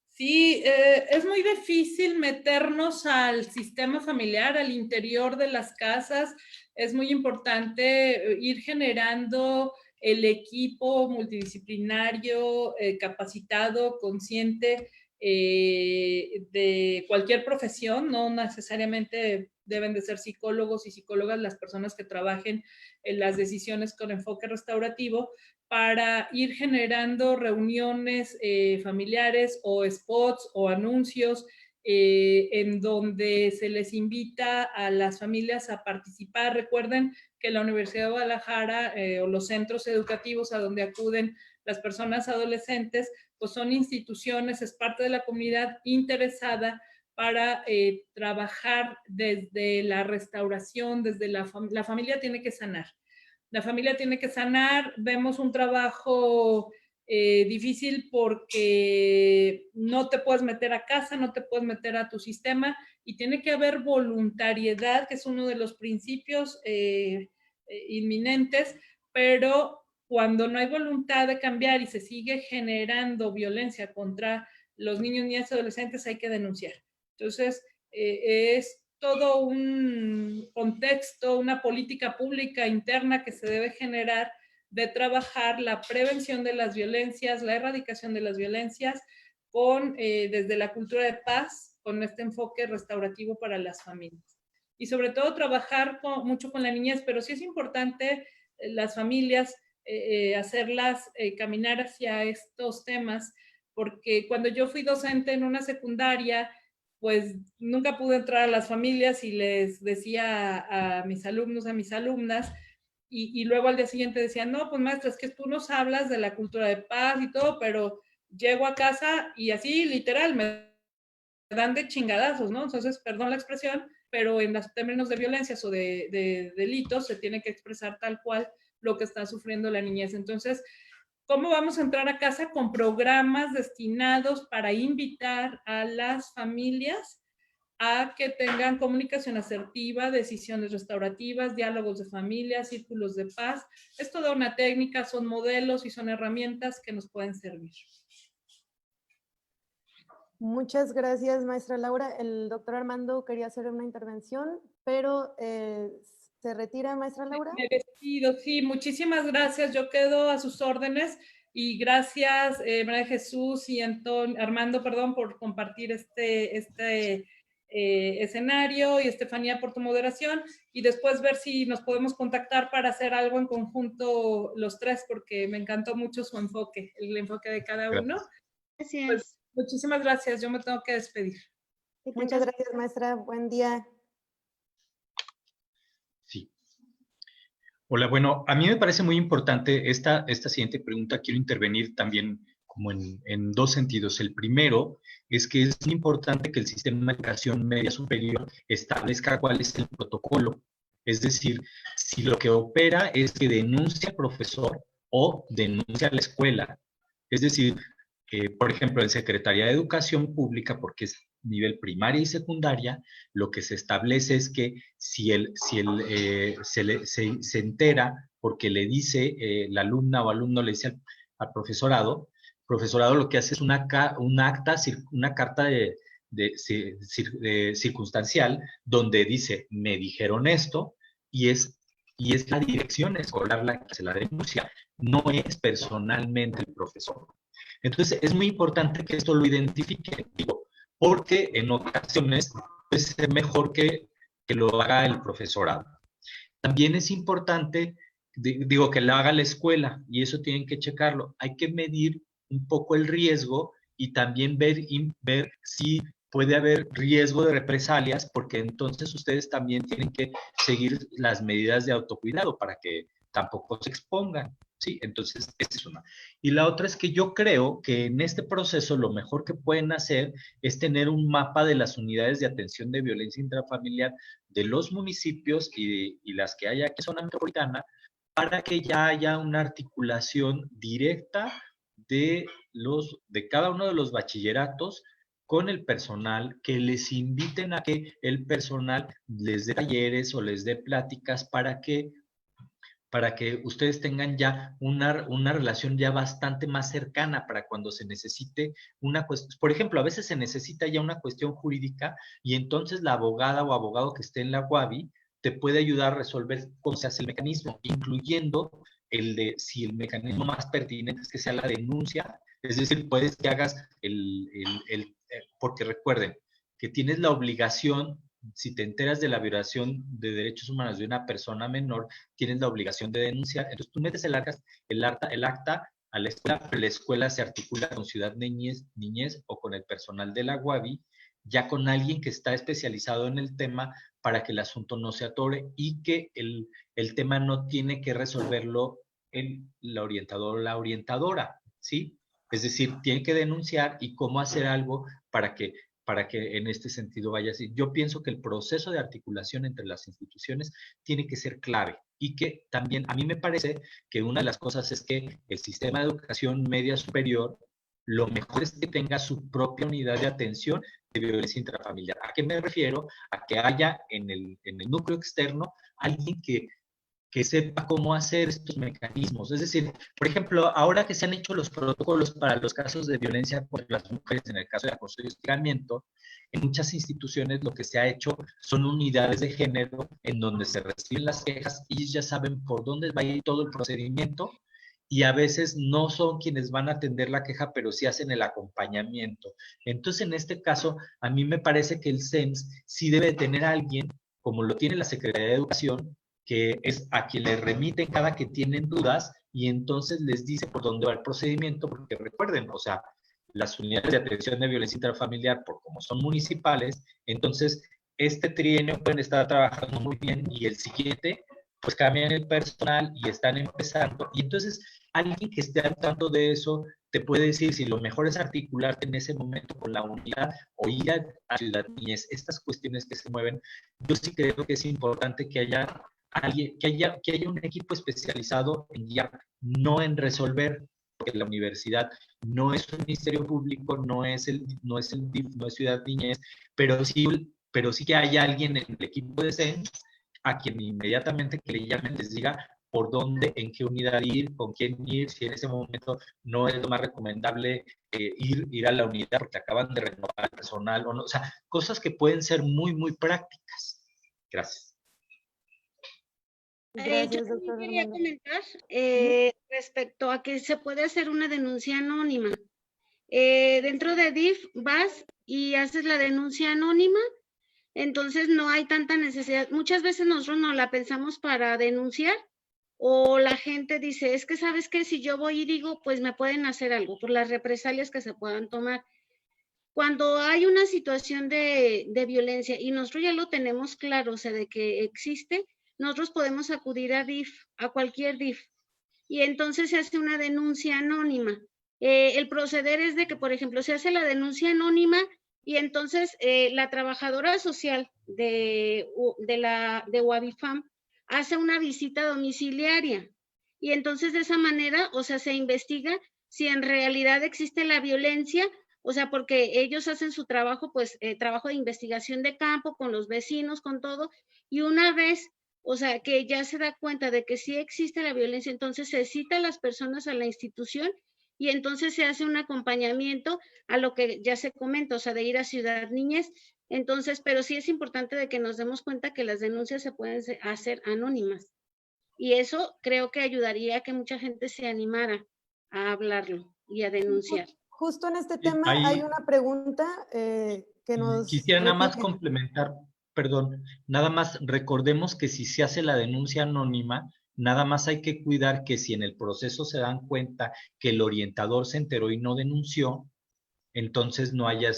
Sí, es muy difícil meternos al sistema familiar, al interior de las casas. Es muy importante ir generando el equipo multidisciplinario, capacitado, consciente de cualquier profesión. No necesariamente deben de ser psicólogos y psicólogas las personas que trabajen en las decisiones con enfoque restaurativo, para ir generando reuniones familiares o spots o anuncios en donde se les invita a las familias a participar. Recuerden que la Universidad de Guadalajara o los centros educativos a donde acuden las personas adolescentes, pues son instituciones, es parte de la comunidad interesada para trabajar desde la restauración, desde la familia tiene que sanar. La familia tiene que sanar, vemos un trabajo difícil porque no te puedes meter a casa, no te puedes meter a tu sistema y tiene que haber voluntariedad, que es uno de los principios inminentes, pero cuando no hay voluntad de cambiar y se sigue generando violencia contra los niños, niñas y adolescentes, hay que denunciar. Entonces, es todo un contexto, una política pública interna que se debe generar de trabajar la prevención de las violencias, la erradicación de las violencias, desde la cultura de paz, con este enfoque restaurativo para las familias. Y sobre todo trabajar mucho con la niñez, pero sí es importante las familias hacerlas caminar hacia estos temas, porque cuando yo fui docente en una secundaria, pues nunca pude entrar a las familias y les decía a mis alumnos, a mis alumnas, y luego al día siguiente decían, no, pues maestra, es que tú nos hablas de la cultura de paz y todo, pero llego a casa y así literal me dan de chingadazos, ¿no? Entonces, perdón la expresión, pero en los términos de violencias o de delitos se tiene que expresar tal cual lo que está sufriendo la niñez. Entonces, ¿cómo vamos a entrar a casa? Con programas destinados para invitar a las familias a que tengan comunicación asertiva, decisiones restaurativas, diálogos de familia, círculos de paz. Es toda una técnica, son modelos y son herramientas que nos pueden servir. Muchas gracias, maestra Laura. El doctor Armando quería hacer una intervención, pero ¿se retira, maestra Laura? Me despido, sí, muchísimas gracias. Yo quedo a sus órdenes y gracias, María Jesús y Armando, por compartir este escenario, y Estefanía por tu moderación, y después ver si nos podemos contactar para hacer algo en conjunto los tres, porque me encantó mucho su enfoque, el enfoque de cada uno. Gracias. Pues, muchísimas gracias, yo me tengo que despedir. Muchas gracias, maestra. Buen día. Sí. Hola, bueno, a mí me parece muy importante esta siguiente pregunta. Quiero intervenir también como en dos sentidos. El primero es que es muy importante que el sistema de educación media superior establezca cuál es el protocolo. Es decir, si lo que opera es que denuncia al profesor o denuncia a la escuela. Es decir, por ejemplo, en Secretaría de Educación Pública, porque es nivel primaria y secundaria, lo que se establece es que si se entera porque le dice la alumna o alumno le dice al profesorado lo que hace es una carta circunstancial donde dice, me dijeron esto, y es la dirección escolar la que se la denuncia, no es personalmente el profesor. Entonces, es muy importante que esto lo identifique, porque en ocasiones puede ser mejor que lo haga el profesorado. También es importante, que lo haga la escuela, y eso tienen que checarlo. Hay que medir un poco el riesgo y también ver si puede haber riesgo de represalias, porque entonces ustedes también tienen que seguir las medidas de autocuidado para que tampoco se expongan. Sí, entonces, esta es una. Y la otra es que yo creo que en este proceso lo mejor que pueden hacer es tener un mapa de las unidades de atención de violencia intrafamiliar de los municipios y las que hay aquí en zona metropolitana, para que ya haya una articulación directa de cada uno de los bachilleratos con el personal, que les inviten a que el personal les dé talleres o les dé pláticas para que ustedes tengan ya una relación ya bastante más cercana para cuando se necesite una cuestión. Por ejemplo, a veces se necesita ya una cuestión jurídica y entonces la abogada o abogado que esté en la UABI te puede ayudar a resolver cómo se hace el mecanismo, incluyendo el de si el mecanismo más pertinente es que sea la denuncia, es decir, puedes que hagas porque recuerden que tienes la obligación. Si te enteras de la violación de derechos humanos de una persona menor, tienes la obligación de denunciar. Entonces tú metes el acta a la escuela, pero la escuela se articula con Ciudad Niñez o con el personal de la UABI, ya con alguien que está especializado en el tema para que el asunto no se atore y que el tema no tiene que resolverlo la orientadora o la orientadora, ¿sí? Es decir, tiene que denunciar y cómo hacer algo para que en este sentido vaya así. Yo pienso que el proceso de articulación entre las instituciones tiene que ser clave y que también a mí me parece que una de las cosas es que el sistema de educación media superior, lo mejor es que tenga su propia unidad de atención de violencia intrafamiliar. ¿A qué me refiero? A que haya en el núcleo externo alguien que sepa cómo hacer estos mecanismos. Es decir, por ejemplo, ahora que se han hecho los protocolos para los casos de violencia contra las mujeres, en el caso de acoso y hostigamiento, en muchas instituciones lo que se ha hecho son unidades de género en donde se reciben las quejas y ya saben por dónde va a ir todo el procedimiento y a veces no son quienes van a atender la queja, pero sí hacen el acompañamiento. Entonces, en este caso, a mí me parece que el SEMS sí debe tener a alguien, como lo tiene la Secretaría de Educación, que es a quien le remiten cada que tienen dudas y entonces les dice por dónde va el procedimiento, porque recuerden, o sea, las unidades de atención de violencia intrafamiliar, por como son municipales, entonces este trienio pueden estar trabajando muy bien y el siguiente, pues cambian el personal y están empezando. Y entonces alguien que esté al tanto de eso te puede decir si lo mejor es articularte en ese momento con la unidad o ir a Ciudad Niñez. Estas cuestiones que se mueven, yo sí creo que es importante que haya alguien, que haya un equipo especializado en guiar, no en resolver, porque la universidad no es un ministerio público, no es DIF, no es Ciudad Niñez, pero sí que haya alguien en el equipo de SENS a quien inmediatamente que le llamen les diga por dónde, en qué unidad ir, con quién ir, si en ese momento no es lo más recomendable ir a la unidad porque acaban de renovar el personal o no, o sea, cosas que pueden ser muy, muy prácticas. Gracias. Gracias, Yo doctor quería Fernando. comentar respecto a que se puede hacer una denuncia anónima. Dentro de DIF vas y haces la denuncia anónima, entonces no hay tanta necesidad. Muchas veces nosotros no la pensamos para denunciar o la gente dice, es que sabes que si yo voy y digo, pues me pueden hacer algo por las represalias que se puedan tomar. Cuando hay una situación de violencia y nosotros ya lo tenemos claro, o sea, de que existe, nosotros podemos acudir a DIF, a cualquier DIF, y entonces se hace una denuncia anónima. El proceder es de que, por ejemplo, se hace la denuncia anónima y entonces la trabajadora social de UABIFAM hace una visita domiciliaria y entonces de esa manera, o sea, se investiga si en realidad existe la violencia, o sea, porque ellos hacen su trabajo, pues trabajo de investigación de campo con los vecinos, con todo, y una vez, o sea, que ya se da cuenta de que sí existe la violencia, entonces se cita a las personas a la institución y entonces se hace un acompañamiento a lo que ya se comenta, o sea, de ir a Ciudad Niñez. Entonces, pero sí es importante de que nos demos cuenta que las denuncias se pueden hacer anónimas. Y eso creo que ayudaría a que mucha gente se animara a hablarlo y a denunciar. Justo en este tema Ahí, hay una pregunta que nos quisiera nada más repite. complementar, perdón, nada más recordemos que si se hace la denuncia anónima, nada más hay que cuidar que si en el proceso se dan cuenta que el orientador se enteró y no denunció, entonces no haya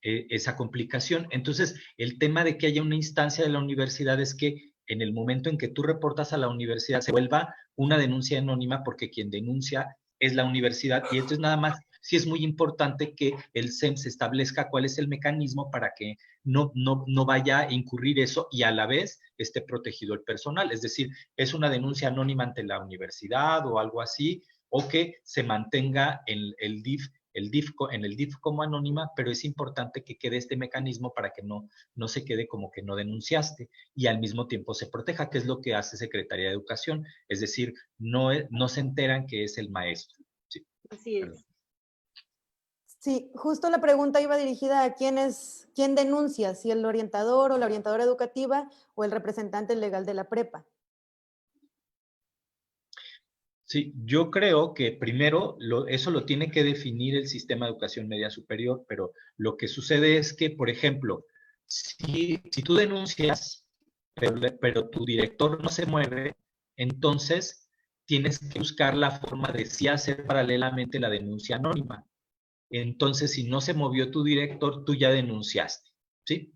esa complicación. Entonces, el tema de que haya una instancia de la universidad es que en el momento en que tú reportas a la universidad se vuelva una denuncia anónima porque quien denuncia es la universidad y entonces nada más sí es muy importante que el SEMS establezca cuál es el mecanismo para que no vaya a incurrir eso y a la vez esté protegido el personal. Es decir, es una denuncia anónima ante la universidad o algo así, o que se mantenga en el DIF como anónima, pero es importante que quede este mecanismo para que no se quede como que no denunciaste y al mismo tiempo se proteja, que es lo que hace Secretaría de Educación, es decir, no se enteran que es el maestro. Sí. Así es. Sí, justo la pregunta iba dirigida a quién denuncia, si el orientador o la orientadora educativa o el representante legal de la prepa. Sí, yo creo que primero eso lo tiene que definir el sistema de educación media superior, pero lo que sucede es que, por ejemplo, si tú denuncias, pero tu director no se mueve, entonces tienes que buscar la forma de sí hacer paralelamente la denuncia anónima. Entonces, si no se movió tu director, tú ya denunciaste, ¿sí?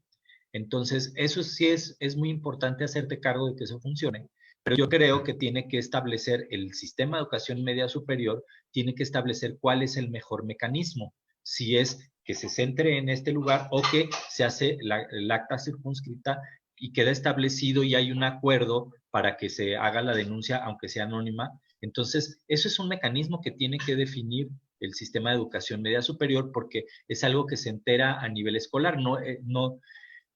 Entonces, eso sí es muy importante hacerte cargo de que eso funcione, Pero yo creo que tiene que establecer el sistema de educación media superior, tiene que establecer cuál es el mejor mecanismo. Si es que se centre en este lugar o que se hace el acta circunscrita y queda establecido y hay un acuerdo para que se haga la denuncia, aunque sea anónima. Entonces, eso es un mecanismo que tiene que definir el sistema de educación media superior, porque es algo que se entera a nivel escolar. No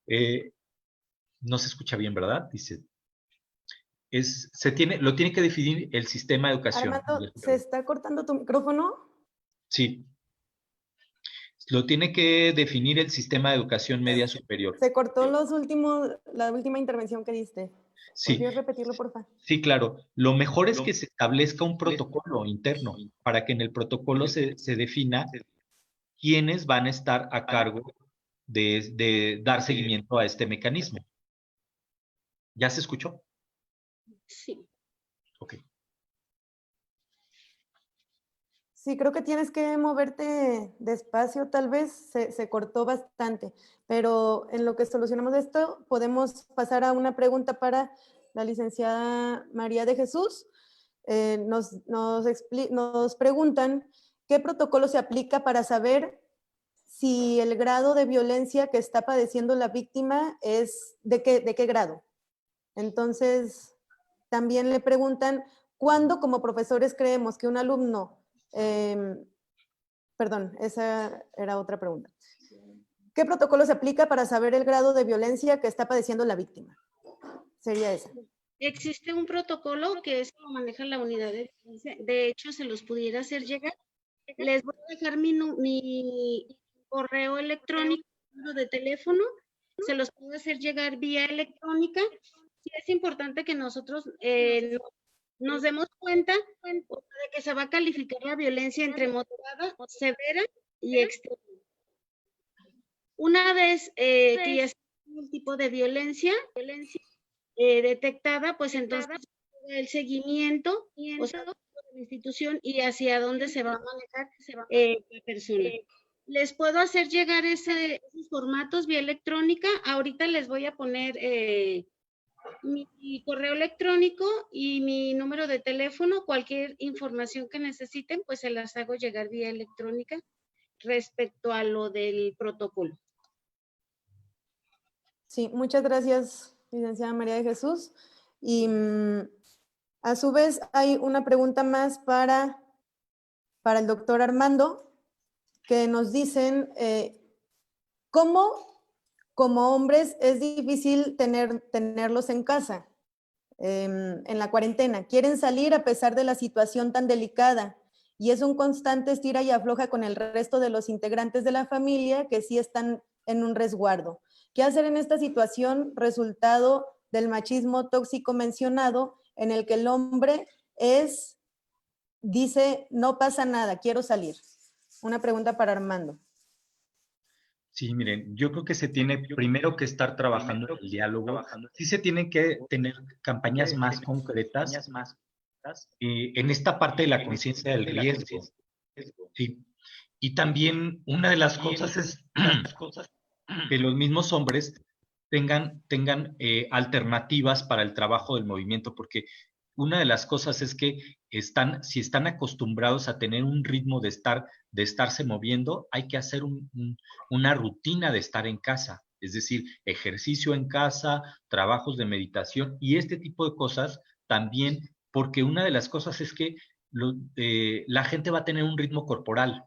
se escucha bien, ¿verdad? Dice, lo tiene que definir el sistema de educación. Armando, ¿se está cortando tu micrófono? Sí. Lo tiene que definir el sistema de educación media superior. Se cortó la última intervención que diste. Sí. ¿Podrías repetirlo, por favor? Sí, claro. Lo mejor es que se establezca un protocolo interno para que en el protocolo se defina quiénes van a estar a cargo de dar seguimiento a este mecanismo. ¿Ya se escuchó? Sí. Ok. Sí, creo que tienes que moverte despacio, tal vez se cortó bastante, pero en lo que solucionamos esto, podemos pasar a una pregunta para la licenciada María de Jesús. Nos preguntan qué protocolo se aplica para saber si el grado de violencia que está padeciendo la víctima es de qué grado. Entonces, también le preguntan, ¿cuándo como profesores creemos que un alumno... perdón, esa era otra pregunta. ¿Qué protocolo se aplica para saber el grado de violencia que está padeciendo la víctima? Sería esa. Existe un protocolo que eso lo maneja la unidad de violencia. De hecho, se los pudiera hacer llegar. Les voy a dejar mi correo electrónico de teléfono. Se los puedo hacer llegar vía electrónica. Sí, es importante que nosotros nos demos cuenta de que se va a calificar la violencia entre moderada, severa y extrema. Una vez que ya está el tipo de violencia detectada, pues entonces el seguimiento, o sea, de la institución y hacia dónde se va a manejar la persona. Les puedo hacer llegar esos formatos vía electrónica. Ahorita les voy a poner mi correo electrónico y mi número de teléfono. Cualquier información que necesiten, pues se las hago llegar vía electrónica respecto a lo del protocolo. Sí, muchas gracias, licenciada María de Jesús. Y a su vez hay una pregunta más para el doctor Armando, que nos dicen, ¿cómo como hombres es difícil tenerlos en casa, en la cuarentena? Quieren salir a pesar de la situación tan delicada y es un constante estira y afloja con el resto de los integrantes de la familia que sí están en un resguardo. ¿Qué hacer en esta situación resultado del machismo tóxico mencionado, en el que el hombre dice, no pasa nada, quiero salir? Una pregunta para Armando. Sí, miren, yo creo que se tiene primero que estar trabajando en el diálogo. Sí se tienen que tener campañas más concretas en esta parte de la conciencia del riesgo. Sí. Y también una de las cosas es que los mismos hombres tengan alternativas para el trabajo del movimiento, porque una de las cosas es que si están acostumbrados a tener un ritmo de estarse moviendo, hay que hacer una rutina de estar en casa, es decir, ejercicio en casa, trabajos de meditación y este tipo de cosas también, porque una de las cosas es que la gente va a tener un ritmo corporal.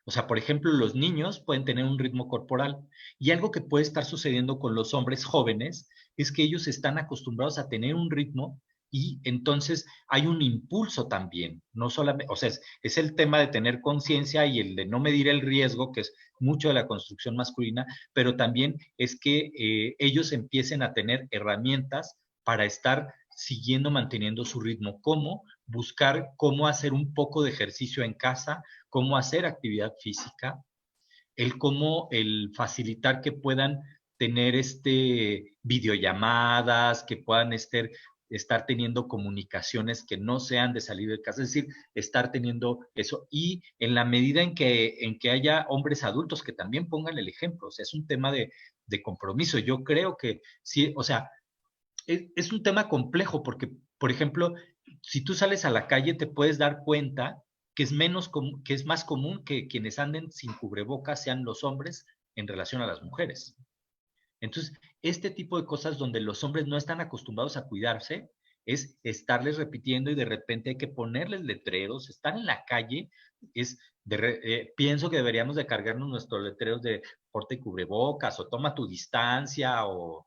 O sea, por ejemplo, los niños pueden tener un ritmo corporal y algo que puede estar sucediendo con los hombres jóvenes es que ellos están acostumbrados a tener un ritmo y entonces hay un impulso también, no solamente, o sea, es el tema de tener conciencia y el de no medir el riesgo, que es mucho de la construcción masculina, pero también es que ellos empiecen a tener herramientas para estar manteniendo su ritmo, como buscar cómo hacer un poco de ejercicio en casa, cómo hacer actividad física, el facilitar que puedan tener videollamadas, que puedan estar teniendo comunicaciones que no sean de salir de casa, es decir, estar teniendo eso. Y en la medida en que haya hombres adultos que también pongan el ejemplo, o sea, es un tema de compromiso. Yo creo que sí, o sea, es un tema complejo porque, por ejemplo, si tú sales a la calle te puedes dar cuenta que es más común que quienes anden sin cubrebocas sean los hombres en relación a las mujeres. Entonces, este tipo de cosas donde los hombres no están acostumbrados a cuidarse, es estarles repitiendo y de repente hay que ponerles letreros, estar en la calle, pienso que deberíamos de cargarnos nuestros letreros de porte cubrebocas o toma tu distancia o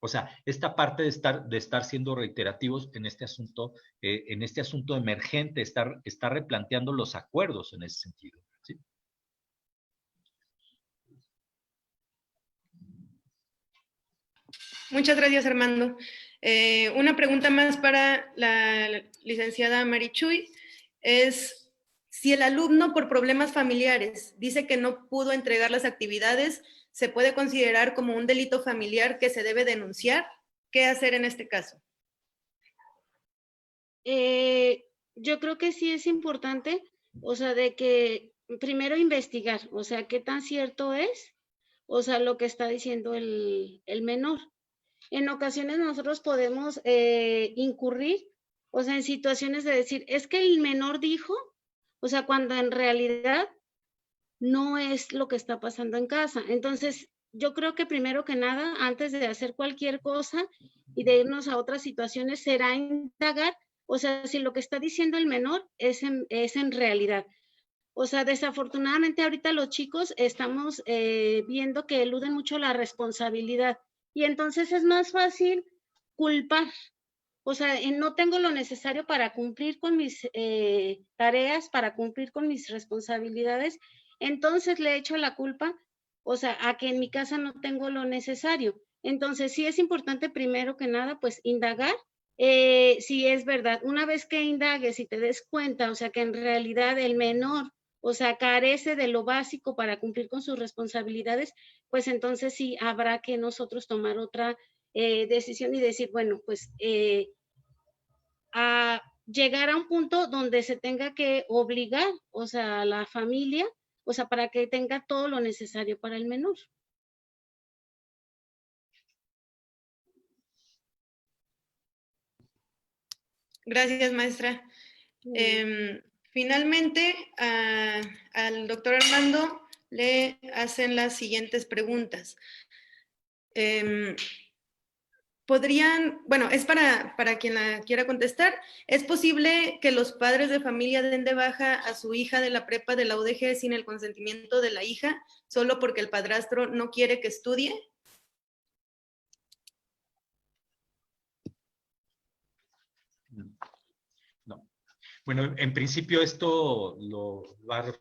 sea, esta parte de estar siendo reiterativos en este asunto emergente, estar replanteando los acuerdos en ese sentido. ¿Sí? Muchas gracias, Armando. Una pregunta más para la licenciada Marichuy es, si el alumno por problemas familiares dice que no pudo entregar las actividades, ¿se puede considerar como un delito familiar que se debe denunciar? ¿Qué hacer en este caso? Yo creo que sí es importante, o sea, de que primero investigar, o sea, qué tan cierto es, o sea, lo que está diciendo el menor. En ocasiones nosotros podemos incurrir, o sea, en situaciones de decir, es que el menor dijo, o sea, cuando en realidad no es lo que está pasando en casa. Entonces, yo creo que primero que nada, antes de hacer cualquier cosa y de irnos a otras situaciones, será indagar, o sea, si lo que está diciendo el menor es en realidad. O sea, desafortunadamente ahorita los chicos estamos viendo que eluden mucho la responsabilidad y entonces es más fácil culpar. O sea, no tengo lo necesario para cumplir con mis tareas, para cumplir con mis responsabilidades, entonces le echo la culpa, o sea, a que en mi casa no tengo lo necesario. Entonces, sí es importante primero que nada, pues indagar si es verdad. Una vez que indagues y te des cuenta, o sea, que en realidad el menor, o sea, carece de lo básico para cumplir con sus responsabilidades, pues entonces sí habrá que nosotros tomar otra decisión y decir, bueno, pues a llegar a un punto donde se tenga que obligar, o sea, a la familia, o sea, para que tenga todo lo necesario para el menor. Gracias, maestra. Finalmente, al doctor Armando le hacen las siguientes preguntas. Bueno, es para quien la quiera contestar, ¿es posible que los padres de familia den de baja a su hija de la prepa de la UDG sin el consentimiento de la hija, solo porque el padrastro no quiere que estudie? No. Bueno, en principio esto lo va a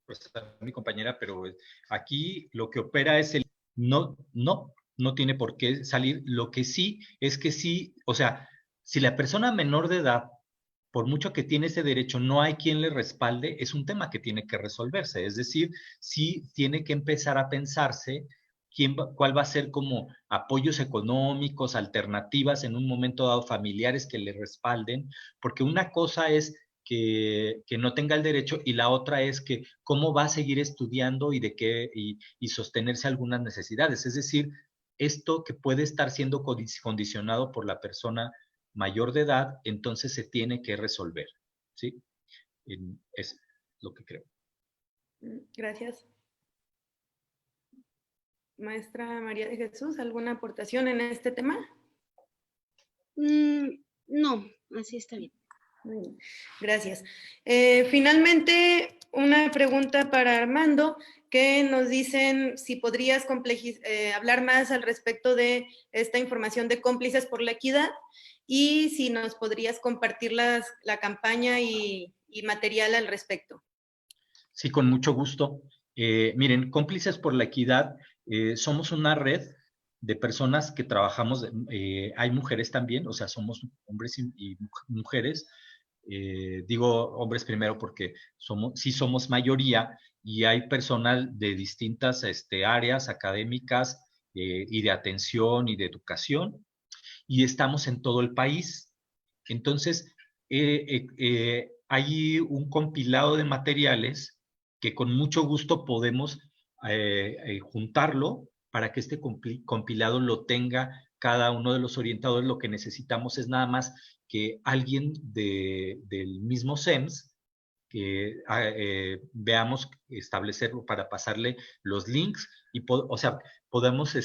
representar mi compañera, pero aquí lo que opera es no tiene por qué salir. Lo que sí es que sí, o sea, si la persona menor de edad, por mucho que tiene ese derecho, no hay quien le respalde, es un tema que tiene que resolverse. Es decir, sí tiene que empezar a pensarse cuál va a ser como apoyos económicos, alternativas en un momento dado, familiares que le respalden, porque una cosa es que no tenga el derecho y la otra es que cómo va a seguir estudiando y sostenerse algunas necesidades. Es decir, esto que puede estar siendo condicionado por la persona mayor de edad, entonces se tiene que resolver. ¿Sí? Es lo que creo. Gracias. Maestra María de Jesús, ¿alguna aportación en este tema? No, así está bien. Muy bien. Gracias. Finalmente, una pregunta para Armando, que nos dicen si podrías hablar más al respecto de esta información de Cómplices por la Equidad y si nos podrías compartir la campaña y material al respecto. Sí, con mucho gusto. Miren, Cómplices por la Equidad, somos una red de personas que trabajamos, hay mujeres también, o sea, somos hombres y mujeres. Digo hombres primero porque sí somos mayoría y hay personal de distintas áreas académicas y de atención y de educación y estamos en todo el país. Entonces, hay un compilado de materiales que con mucho gusto podemos juntarlo para que este compilado lo tenga cada uno de los orientadores lo que necesitamos es nada más que alguien del mismo SEMS, que veamos establecerlo para pasarle los links y o sea, podemos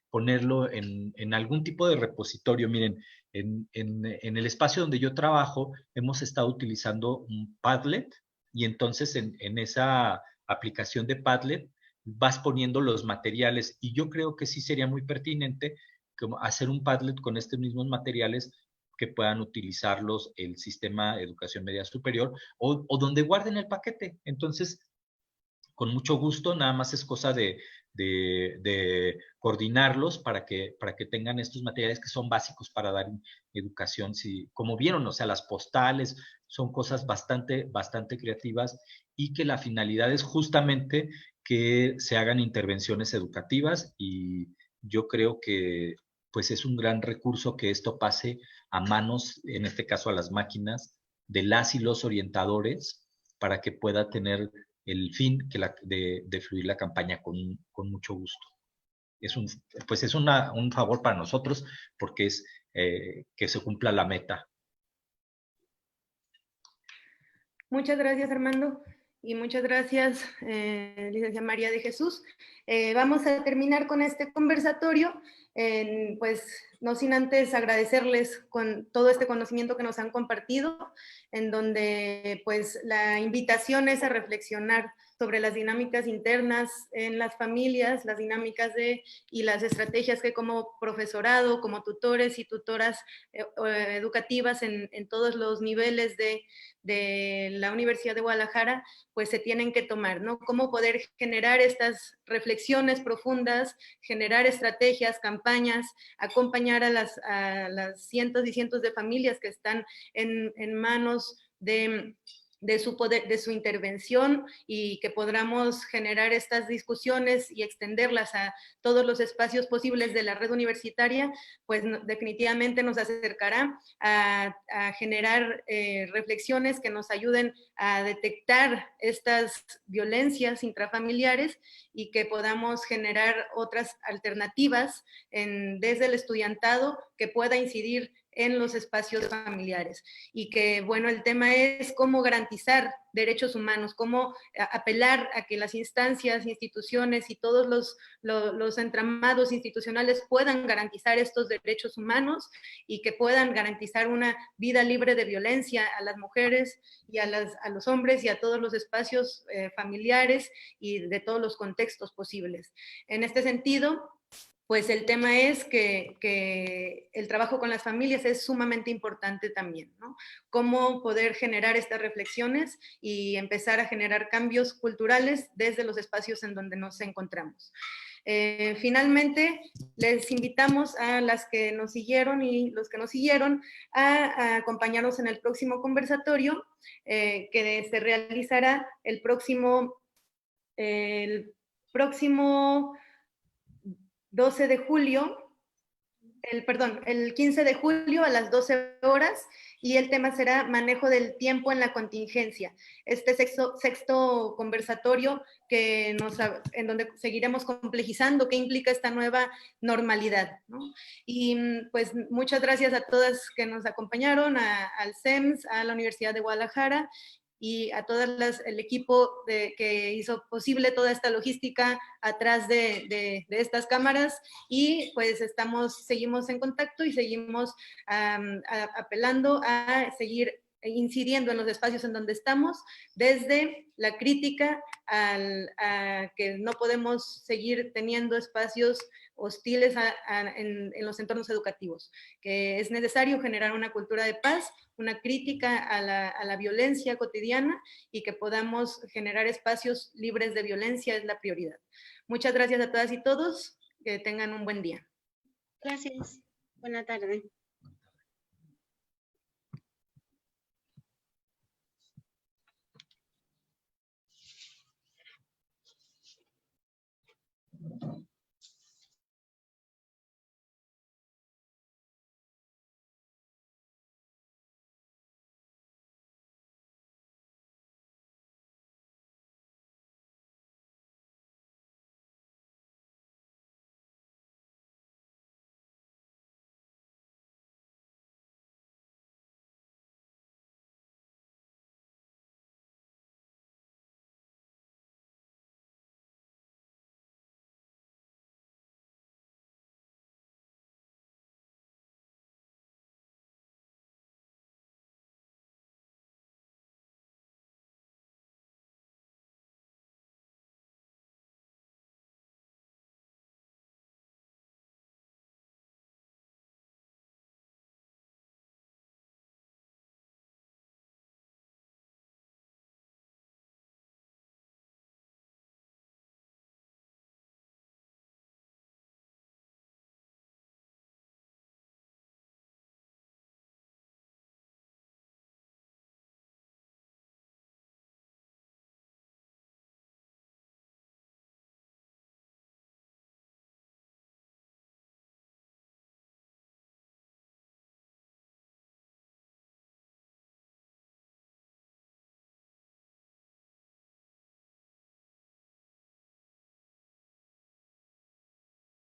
ponerlo en algún tipo de repositorio. Miren, en el espacio donde yo trabajo hemos estado utilizando un Padlet y entonces en esa aplicación de Padlet vas poniendo los materiales y yo creo que sí sería muy pertinente como hacer un Padlet con estos mismos materiales que puedan utilizarlos el sistema de educación media superior o donde guarden el paquete. Entonces, con mucho gusto, nada más es cosa de coordinarlos para que tengan estos materiales que son básicos para dar educación. Si, como vieron, o sea, las postales son cosas bastante creativas y que la finalidad es justamente que se hagan intervenciones educativas y yo creo que pues es un gran recurso que esto pase a manos, en este caso a las máquinas, de las y los orientadores para que pueda tener el fin de fluir la campaña con mucho gusto. Pues es un favor para nosotros porque es que se cumpla la meta. Muchas gracias, Armando, y muchas gracias, licenciada María de Jesús. Vamos a terminar con este conversatorio, pues no sin antes agradecerles con todo este conocimiento que nos han compartido, en donde pues la invitación es a reflexionar sobre las dinámicas internas en las familias, las dinámicas y las estrategias que como profesorado, como tutores y tutoras educativas en todos los niveles de la Universidad de Guadalajara, pues se tienen que tomar, ¿no? Cómo poder generar estas reflexiones profundas, generar estrategias, campañas, acompañar a las cientos y cientos de familias que están en manos de su intervención y que podamos generar estas discusiones y extenderlas a todos los espacios posibles de la red universitaria, pues definitivamente nos acercará a generar reflexiones que nos ayuden a detectar estas violencias intrafamiliares y que podamos generar otras alternativas desde el estudiantado que pueda incidir en los espacios familiares. Y que, bueno, el tema es cómo garantizar derechos humanos, cómo apelar a que las instancias, instituciones y todos los entramados institucionales puedan garantizar estos derechos humanos y que puedan garantizar una vida libre de violencia a las mujeres y a los hombres y a todos los espacios familiares y de todos los contextos posibles. En este sentido, pues el tema es que el trabajo con las familias es sumamente importante también, ¿no? Cómo poder generar estas reflexiones y empezar a generar cambios culturales desde los espacios en donde nos encontramos. Finalmente, les invitamos a las que nos siguieron y los que nos siguieron a acompañarnos en el próximo conversatorio que se realizará el próximo 12 de julio, el 15 de julio a las 12 horas, y el tema será manejo del tiempo en la contingencia. Este sexto conversatorio en donde seguiremos complejizando qué implica esta nueva normalidad, ¿no? Y pues muchas gracias a todas que nos acompañaron, al SEMS, a la Universidad de Guadalajara, y a todo el equipo que hizo posible toda esta logística atrás de estas cámaras, y pues seguimos en contacto y seguimos apelando a seguir incidiendo en los espacios en donde estamos, desde la crítica a que no podemos seguir teniendo espacios hostiles en los entornos educativos, que es necesario generar una cultura de paz, una crítica a la violencia cotidiana y que podamos generar espacios libres de violencia es la prioridad. Muchas gracias a todas y todos, que tengan un buen día. Gracias. Buena tarde.